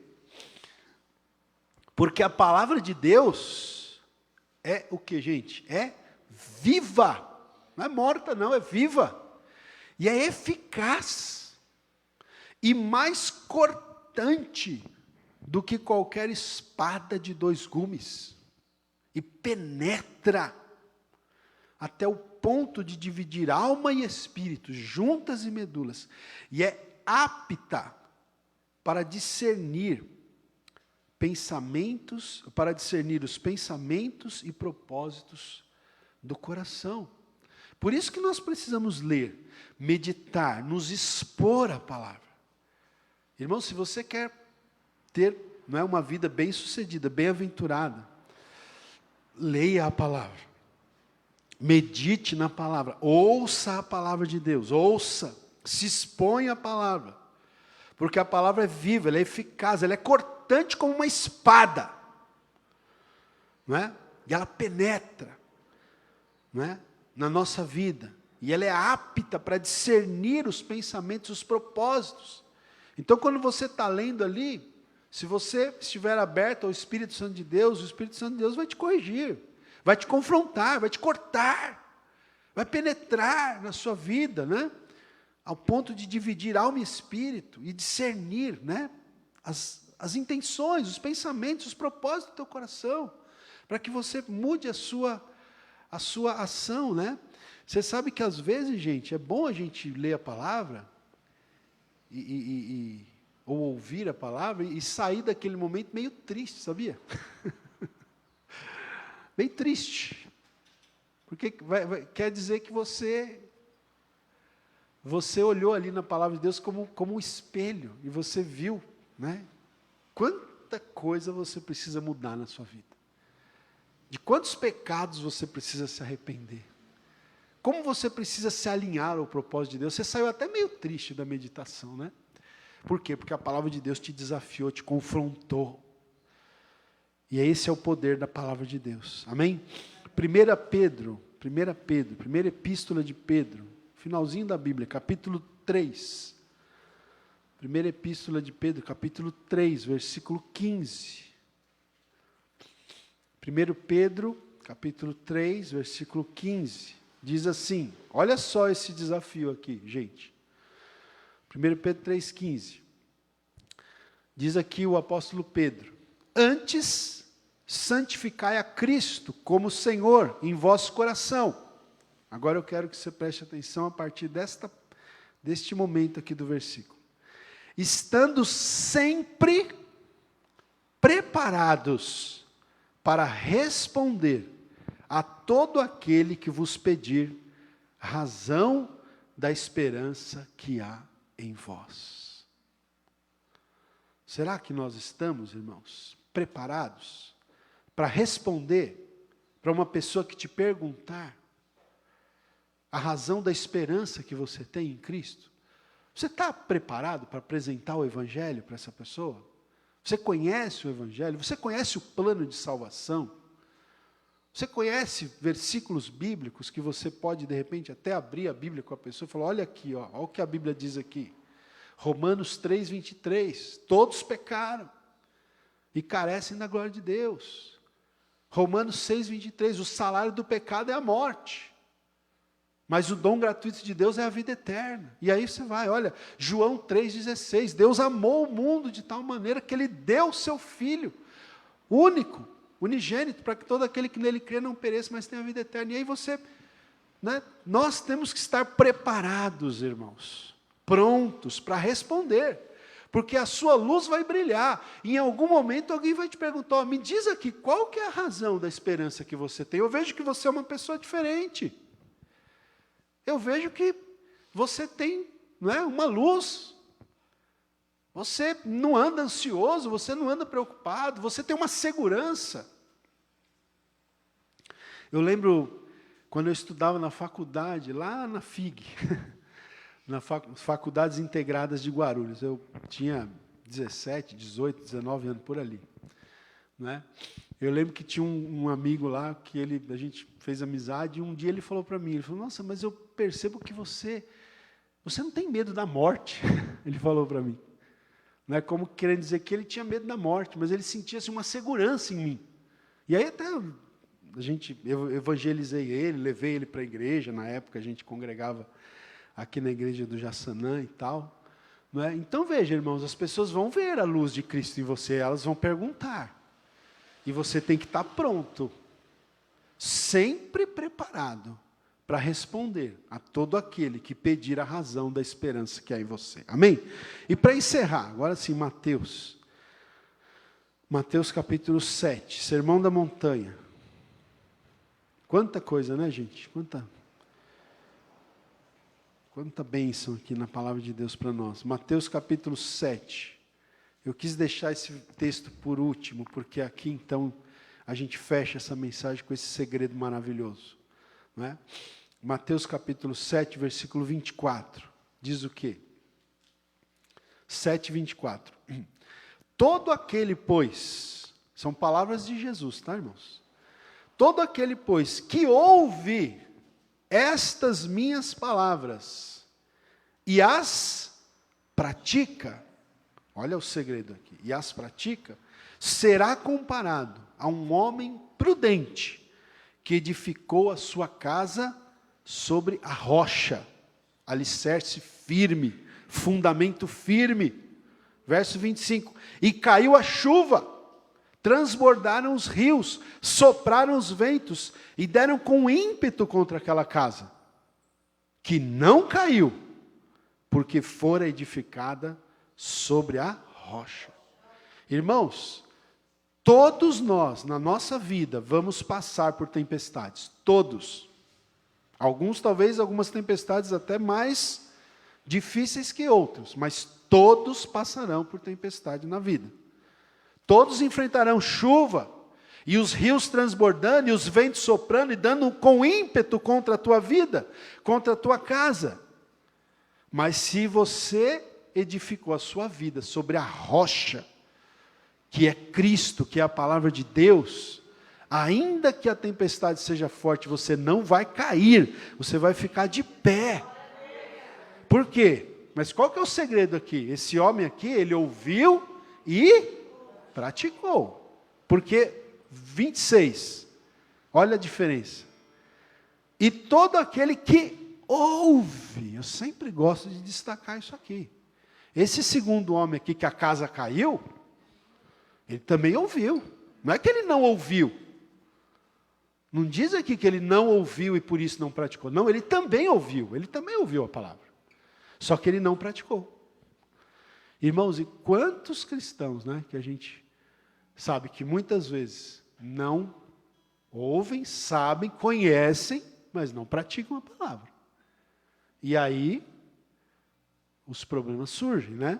Porque a palavra de Deus é o que, gente? É viva. Não é morta, não, é viva. E é eficaz. E mais cortante do que qualquer espada de 2 gumes. E penetra até o ponto de dividir alma e espírito, juntas e medulas. E é apta para discernir os pensamentos e propósitos do coração. Por isso que nós precisamos ler, meditar, nos expor à palavra. Irmão, se você quer ter uma vida bem-sucedida, bem-aventurada, leia a palavra. Medite na palavra. Ouça a palavra de Deus. Ouça. Se exponha à palavra. Porque a palavra é viva, ela é eficaz, ela é cortante como uma espada. Não é? E ela penetra, não é? Na nossa vida. E ela é apta para discernir os pensamentos, os propósitos. Então, quando você está lendo ali, se você estiver aberto ao Espírito Santo de Deus, o Espírito Santo de Deus vai te corrigir, vai te confrontar, vai te cortar, vai penetrar na sua vida, né? Ao ponto de dividir alma e espírito e discernir, né? As intenções, os pensamentos, os propósitos do teu coração, para que você mude a sua ação, né? Você sabe que às vezes, gente, é bom a gente ler a palavra ou ouvir a palavra e sair daquele momento meio triste, sabia? Bem triste. Porque quer dizer que você olhou ali na palavra de Deus como um espelho e você viu, né? Quanta coisa você precisa mudar na sua vida. De quantos pecados você precisa se arrepender. Como você precisa se alinhar ao propósito de Deus. Você saiu até meio triste da meditação, né? Por quê? Porque a palavra de Deus te desafiou, te confrontou. E esse é o poder da palavra de Deus. Amém? Primeira epístola de Pedro, finalzinho da Bíblia, capítulo 3. Primeira epístola de Pedro, capítulo 3, versículo 15. 1 Pedro, capítulo 3, versículo 15. Diz assim, olha só esse desafio aqui, gente. 1 Pedro 3,15. Diz aqui o apóstolo Pedro: antes, santificai a Cristo como Senhor em vosso coração. Agora eu quero que você preste atenção a partir deste momento aqui do versículo. Estando sempre preparados para responder a todo aquele que vos pedir razão da esperança que há em vós. Será que nós estamos, irmãos, preparados para responder para uma pessoa que te perguntar a razão da esperança que você tem em Cristo? Você está preparado para apresentar o Evangelho para essa pessoa? Você conhece o Evangelho? Você conhece o plano de salvação? Você conhece versículos bíblicos que você pode, de repente, até abrir a Bíblia com a pessoa e falar, olha aqui, olha o que a Bíblia diz aqui. Romanos 3:23, todos pecaram e carecem da glória de Deus. Romanos 6:23, o salário do pecado é a morte, mas o dom gratuito de Deus é a vida eterna. E aí você vai, olha, João 3:16, Deus amou o mundo de tal maneira que Ele deu o seu Filho único, unigênito, para que todo aquele que nele crê não pereça, mas tenha a vida eterna. E aí você, né, nós temos que estar preparados, irmãos, prontos para responder, porque a sua luz vai brilhar. Em algum momento alguém vai te perguntar, me diz aqui, qual que é a razão da esperança que você tem? Eu vejo que você é uma pessoa diferente. Eu vejo que você tem, não é, uma luz. Você não anda ansioso, você não anda preocupado, você tem uma segurança. Eu lembro quando eu estudava na faculdade, lá na FIG, nas Faculdades Integradas de Guarulhos. Eu tinha 17, 18, 19 anos, por ali. Né? Eu lembro que tinha um amigo lá, que a gente fez amizade, e um dia ele falou para mim, ele falou, nossa, mas eu percebo que você não tem medo da morte. Ele falou para mim. Não é como querendo dizer que ele tinha medo da morte, mas ele sentia assim, uma segurança em mim. E aí até eu evangelizei ele, levei ele para a igreja, na época a gente congregava aqui na igreja do Jaçanã e tal. Não é? Então veja, irmãos, as pessoas vão ver a luz de Cristo em você, elas vão perguntar. E você tem que estar pronto, sempre preparado, para responder a todo aquele que pedir a razão da esperança que há em você. Amém? E para encerrar, agora sim, Mateus capítulo 7, Sermão da Montanha. Quanta coisa, né, gente? Quanta bênção aqui na palavra de Deus para nós. Mateus capítulo 7. Eu quis deixar esse texto por último, porque aqui então a gente fecha essa mensagem com esse segredo maravilhoso. Não é? Mateus capítulo 7, versículo 24. Diz o quê? 7, 24. Todo aquele, pois, são palavras de Jesus, tá, irmãos? Todo aquele, pois, que ouve estas minhas palavras e as pratica, olha o segredo aqui, e as pratica, será comparado a um homem prudente que edificou a sua casa sobre a rocha, alicerce firme, fundamento firme. Verso 25, e caiu a chuva, transbordaram os rios, sopraram os ventos e deram com ímpeto contra aquela casa, que não caiu, porque fora edificada sobre a rocha. Irmãos, todos nós, na nossa vida, vamos passar por tempestades, todos. Algumas tempestades até mais difíceis que outros, mas todos passarão por tempestade na vida. Todos enfrentarão chuva, e os rios transbordando, e os ventos soprando, e dando com ímpeto contra a tua vida, contra a tua casa. Mas se você edificou a sua vida sobre a rocha, que é Cristo, que é a palavra de Deus, ainda que a tempestade seja forte, você não vai cair, você vai ficar de pé. Por quê? Mas qual que é o segredo aqui? Esse homem aqui, ele ouviu e praticou. Porque, 26, olha a diferença. E todo aquele que ouve, eu sempre gosto de destacar isso aqui. Esse segundo homem aqui, que a casa caiu, ele também ouviu. Não é que ele não ouviu. Não diz aqui que ele não ouviu e por isso não praticou. Não, ele também ouviu a palavra. Só que ele não praticou. Irmãos, e quantos cristãos, né, que a gente sabe que muitas vezes não ouvem, sabem, conhecem, mas não praticam a palavra. E aí, os problemas surgem, né?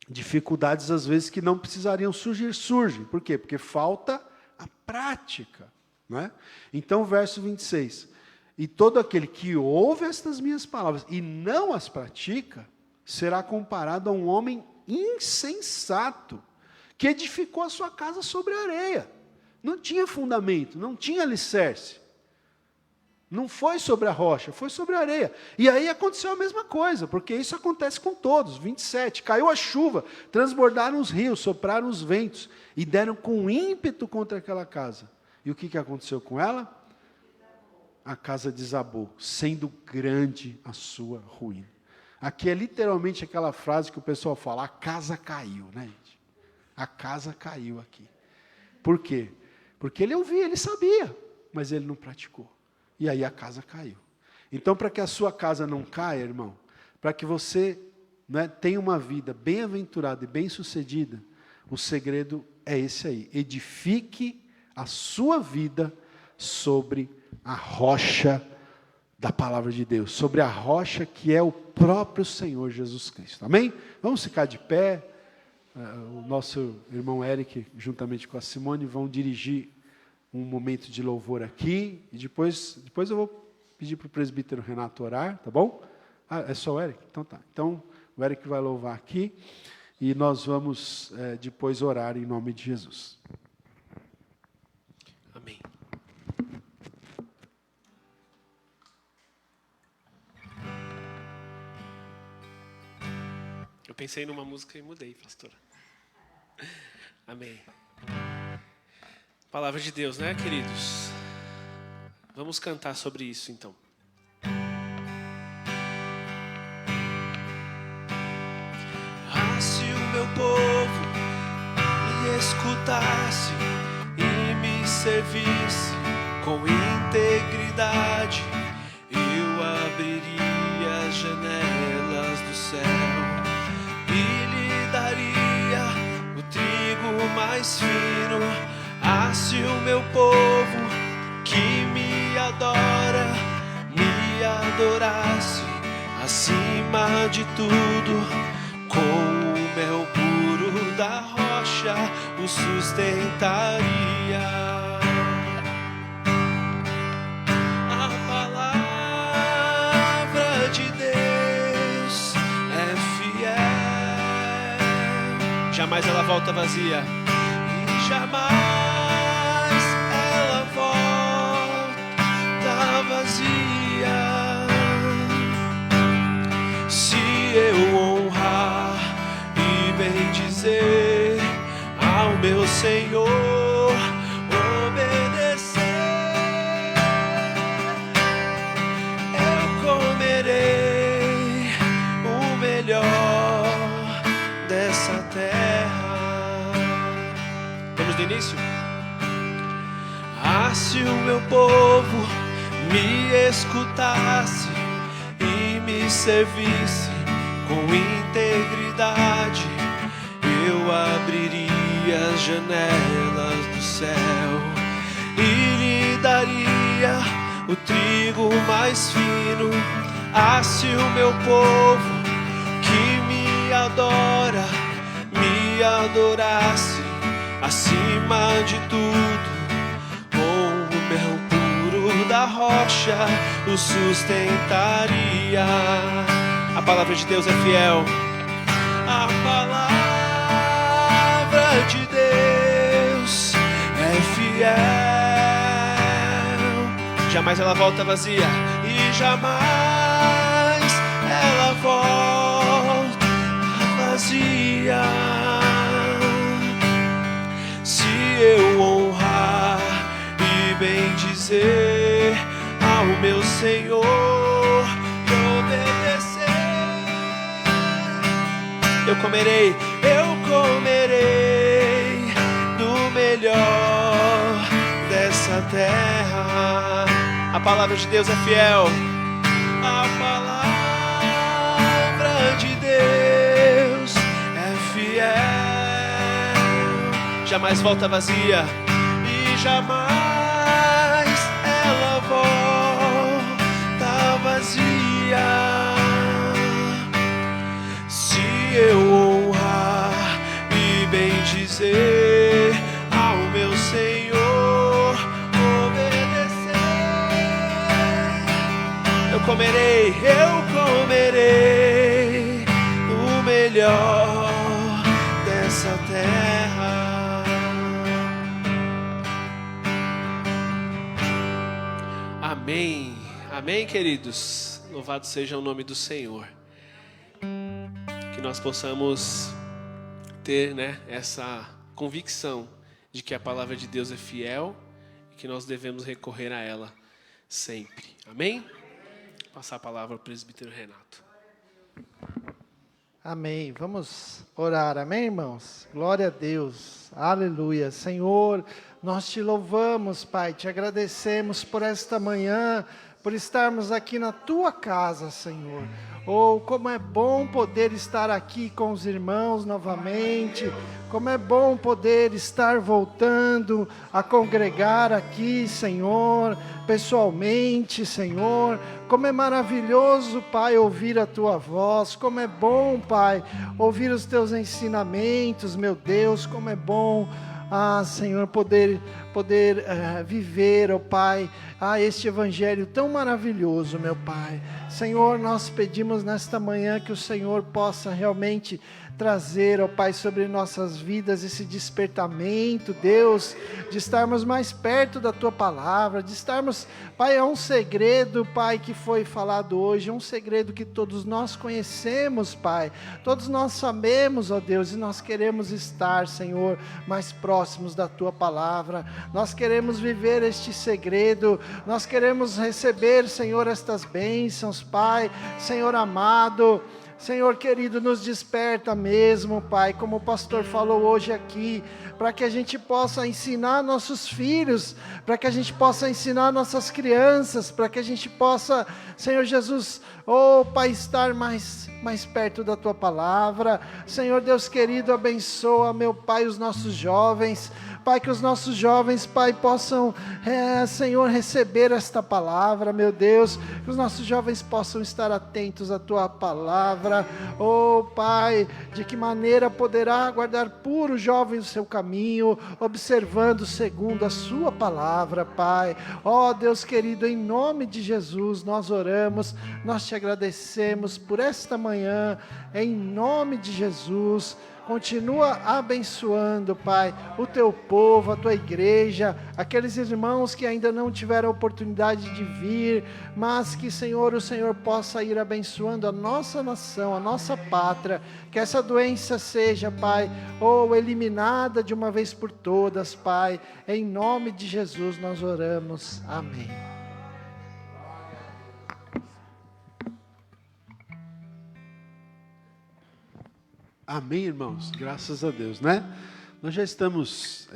Dificuldades, às vezes, que não precisariam surgir, surgem. Por quê? Porque falta a prática, né? Então, verso 26. E todo aquele que ouve estas minhas palavras e não as pratica, será comparado a um homem insensato, que edificou a sua casa sobre a areia. Não tinha fundamento, não tinha alicerce. Não foi sobre a rocha, foi sobre a areia. E aí aconteceu a mesma coisa, porque isso acontece com todos. 27, caiu a chuva, transbordaram os rios, sopraram os ventos, e deram com ímpeto contra aquela casa. E o que aconteceu com ela? A casa desabou, sendo grande a sua ruína. Aqui é literalmente aquela frase que o pessoal fala, a casa caiu, né, gente? A casa caiu aqui. Por quê? Porque ele ouvia, ele sabia, mas ele não praticou. E aí a casa caiu. Então, para que a sua casa não caia, irmão, para que você, né, tenha uma vida bem-aventurada e bem-sucedida, o segredo é esse aí. Edifique a sua vida sobre a rocha da palavra de Deus, sobre a rocha que é o próprio Senhor Jesus Cristo. Amém? Vamos ficar de pé. O nosso irmão Eric, juntamente com a Simone, vão dirigir um momento de louvor aqui, e depois eu vou pedir para o presbítero Renato orar, tá bom? Ah, é só o Eric? Então tá. Então, o Eric vai louvar aqui, e nós vamos depois orar em nome de Jesus. Amém. Eu pensei numa música e mudei, pastora. Amém. Palavra de Deus, né, queridos? Vamos cantar sobre isso, então. Ah, se o meu povo me escutasse e me servisse com integridade, eu abriria as janelas do céu e lhe daria o trigo mais fino. Ah, se o meu povo que me adora me adorasse acima de tudo, com o mel puro da rocha o sustentaria. A palavra de Deus é fiel, Jamais ela volta vazia. e jamais ela volta vazia. Se eu honrar e bendizer ao meu Senhor, obedecer, eu comerei o melhor dessa terra. Vamos do início? Ah, se o meu povo me escutasse e me servisse com integridade, eu abriria as janelas do céu e lhe daria o trigo mais fino. Ah, se o meu povo que me adora me adorasse acima de tudo, com o mel puro da rocha o sustentaria. A palavra de Deus é fiel. A palavra de Deus é fiel, Jamais ela volta vazia. e jamais ela volta vazia. Se eu honrar e bendizer ao meu Senhor e obedecer, eu comerei do melhor dessa terra. A palavra de Deus é fiel. A palavra de Deus é fiel, Jamais volta vazia. e jamais ela volta vazia. Se eu honrar e bendizer ao meu Senhor, obedecer, eu comerei o melhor dessa terra. Amém. Amém, queridos. Louvado seja o nome do Senhor. Que nós possamos ter, essa convicção de que a palavra de Deus é fiel e que nós devemos recorrer a ela sempre. Amém? Vou passar a palavra ao presbítero Renato. Amém. Vamos orar. Amém, irmãos? Glória a Deus. Aleluia. Senhor, nós te louvamos, Pai. Te agradecemos por esta manhã, por estarmos aqui na tua casa, Senhor. Oh, como é bom poder estar aqui com os irmãos novamente. Como é bom poder estar voltando a congregar aqui, Senhor, pessoalmente, Senhor. Como é maravilhoso, Pai, ouvir a tua voz. Como é bom, Pai, ouvir os teus ensinamentos, meu Deus. Como é bom, Senhor, poder poder viver, ó Pai, este evangelho tão maravilhoso, meu Pai. Senhor, nós pedimos nesta manhã que o Senhor possa realmente trazer, ó Pai, sobre nossas vidas esse despertamento, Deus, de estarmos mais perto da Tua Palavra, de estarmos, Pai, é um segredo, Pai, que foi falado hoje, é um segredo que todos nós conhecemos, Pai, todos nós sabemos, ó Deus, e nós queremos estar, Senhor, mais próximos da Tua Palavra, nós queremos viver este segredo, nós queremos receber, Senhor, estas bênçãos, Pai, Senhor amado, Senhor querido, nos desperta mesmo, Pai, como o pastor falou hoje aqui, para que a gente possa ensinar nossos filhos, para que a gente possa ensinar nossas crianças, para que a gente possa, Senhor Jesus, Pai, estar mais perto da Tua Palavra. Senhor Deus querido, abençoa, meu Pai, os nossos jovens, Pai, que os nossos jovens, Pai, possam, Senhor, receber esta palavra, meu Deus, que os nossos jovens possam estar atentos à Tua Palavra, Pai, de que maneira poderá guardar puro o jovem o seu caminho, observando segundo a Sua Palavra, Pai. Deus querido, em nome de Jesus, nós oramos, nós Te agradecemos por esta manhã, em nome de Jesus. Continua abençoando, Pai, o Teu povo, a Tua igreja, aqueles irmãos que ainda não tiveram a oportunidade de vir, mas que, Senhor, o Senhor possa ir abençoando a nossa nação, a nossa pátria, que essa doença seja, Pai, eliminada de uma vez por todas, Pai, em nome de Jesus nós oramos, amém. Amém, irmãos, graças a Deus, né? Nós já estamos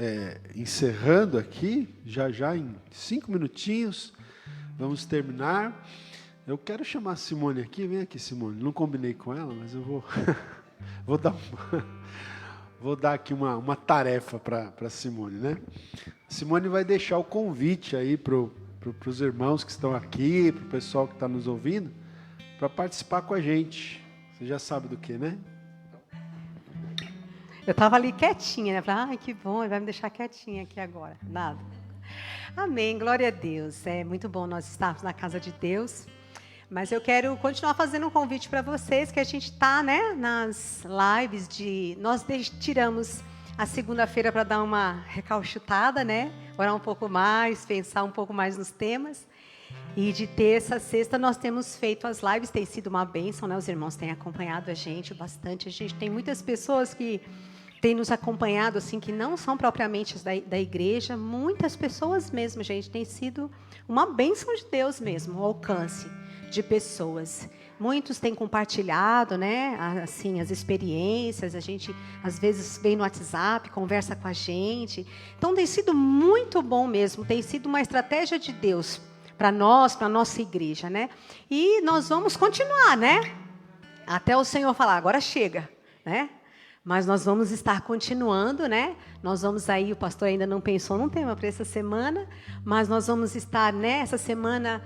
encerrando aqui, já em 5 minutinhos, vamos terminar. Eu quero chamar a Simone aqui, vem aqui, Simone, não combinei com ela, mas eu vou, vou dar aqui uma tarefa para a Simone, né? A Simone vai deixar o convite aí para os irmãos que estão aqui, para o pessoal que está nos ouvindo, para participar com a gente. Você já sabe do que, né? Eu estava ali quietinha, né? Falei, que bom, ele vai me deixar quietinha aqui agora. Nada. Amém, glória a Deus. É muito bom nós estarmos na casa de Deus. Mas eu quero continuar fazendo um convite para vocês, que a gente está, né, nas lives de... Nós tiramos a segunda-feira para dar uma recalchutada, né? Orar um pouco mais, pensar um pouco mais nos temas. E de terça a sexta nós temos feito as lives, tem sido uma bênção, né? Os irmãos têm acompanhado a gente bastante. A gente tem muitas pessoas que têm nos acompanhado, assim, que não são propriamente da igreja. Muitas pessoas mesmo, gente, tem sido uma bênção de Deus mesmo, o alcance de pessoas. Muitos têm compartilhado, né, assim, as experiências. A gente, às vezes, vem no WhatsApp, conversa com a gente. Então, tem sido muito bom mesmo. Tem sido uma estratégia de Deus para nós, para a nossa igreja, né? E nós vamos continuar, né? Até o Senhor falar, agora chega, né? Mas nós vamos estar continuando, né? Nós vamos aí, o pastor ainda não pensou num tema para essa semana, mas nós vamos estar nessa semana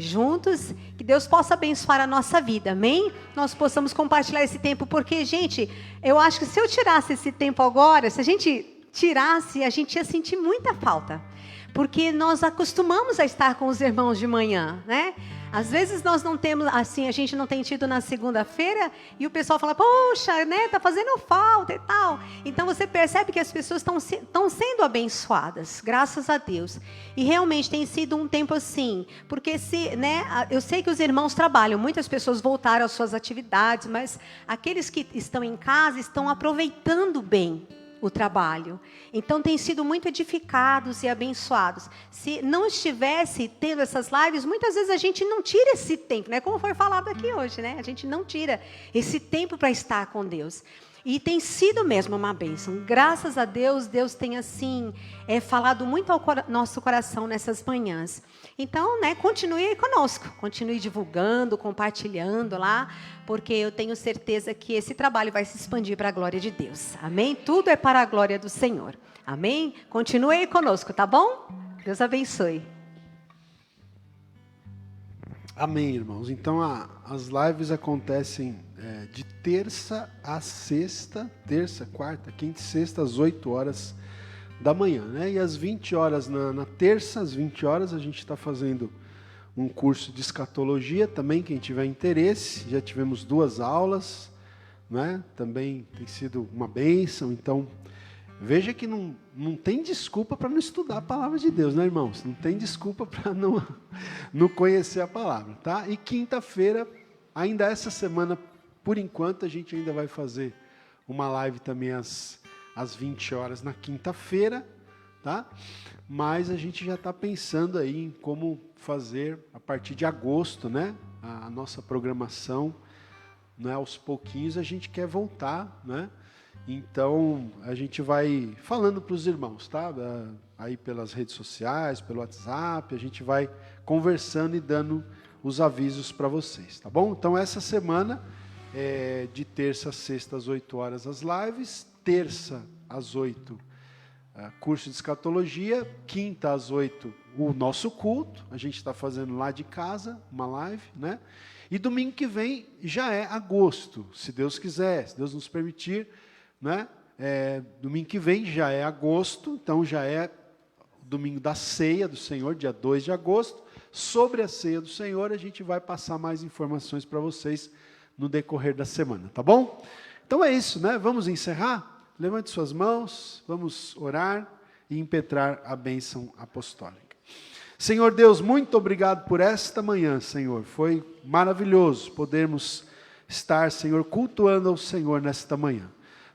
juntos, que Deus possa abençoar a nossa vida, amém? Nós possamos compartilhar esse tempo, porque, gente, eu acho que se eu tirasse esse tempo agora, se a gente tirasse, a gente ia sentir muita falta. Porque nós acostumamos a estar com os irmãos de manhã, né? Às vezes nós não temos, assim, a gente não tem tido na segunda-feira e o pessoal fala, poxa, né, tá fazendo falta e tal. Então você percebe que as pessoas estão sendo abençoadas, graças a Deus. E realmente tem sido um tempo assim, porque eu sei que os irmãos trabalham, muitas pessoas voltaram às suas atividades, mas aqueles que estão em casa estão aproveitando bem o trabalho. Então, têm sido muito edificados e abençoados. Se não estivesse tendo essas lives, muitas vezes a gente não tira esse tempo, né? Como foi falado aqui hoje, né? A gente não tira esse tempo para estar com Deus. E tem sido mesmo uma bênção. Graças a Deus, Deus tem, assim, falado muito ao nosso coração nessas manhãs. Então, né, continue conosco. Continue divulgando, compartilhando lá, porque eu tenho certeza que esse trabalho vai se expandir para a glória de Deus. Amém? Tudo é para a glória do Senhor. Amém? Continue aí conosco, tá bom? Deus abençoe. Amém, irmãos. Então, as lives acontecem de terça a sexta, terça, quarta, quinta e sexta, às 8 horas da manhã, né? E às 20 horas, na terça, às 20 horas, a gente está fazendo um curso de escatologia também, quem tiver interesse. Já tivemos 2 aulas, né? Também tem sido uma bênção. Então, veja que não tem desculpa para não estudar a palavra de Deus, né, irmãos? Não tem desculpa para não conhecer a palavra, tá? E quinta-feira, ainda essa semana, por enquanto, a gente ainda vai fazer uma live também às 20 horas na quinta-feira, tá? Mas a gente já está pensando aí em como fazer a partir de agosto, né? A nossa programação, né? Aos pouquinhos a gente quer voltar, né? Então a gente vai falando para os irmãos, tá? Aí pelas redes sociais, pelo WhatsApp, a gente vai conversando e dando os avisos para vocês, tá bom? Então essa semana de terça a sexta às 8 horas as lives, terça às 8 curso de escatologia, quinta às 8 o nosso culto, a gente está fazendo lá de casa, uma live, né? E domingo que vem já é agosto, se Deus quiser, se Deus nos permitir, né? Domingo que vem já é agosto, então já é domingo da ceia do Senhor, dia 2 de agosto. Sobre a ceia do Senhor, a gente vai passar mais informações para vocês no decorrer da semana, tá bom? Então é isso, né? Vamos encerrar? Levante suas mãos, vamos orar e impetrar a bênção apostólica. Senhor Deus, muito obrigado por esta manhã, Senhor. Foi maravilhoso podermos estar, Senhor, cultuando ao Senhor nesta manhã.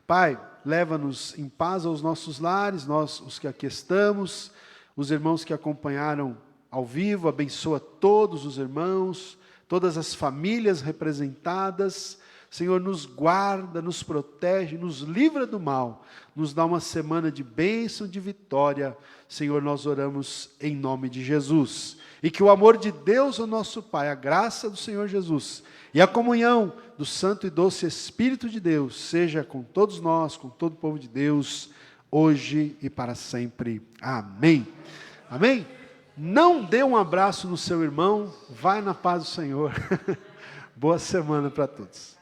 Pai, leva-nos em paz aos nossos lares, nós os que aqui estamos, os irmãos que acompanharam ao vivo, abençoa todos os irmãos, todas as famílias representadas. Senhor, nos guarda, nos protege, nos livra do mal, nos dá uma semana de bênção, de vitória. Senhor, nós oramos em nome de Jesus. E que o amor de Deus, o nosso Pai, a graça do Senhor Jesus e a comunhão do Santo e Doce Espírito de Deus seja com todos nós, com todo o povo de Deus, hoje e para sempre. Amém. Amém? Não dê um abraço no seu irmão, vai na paz do Senhor. Boa semana para todos.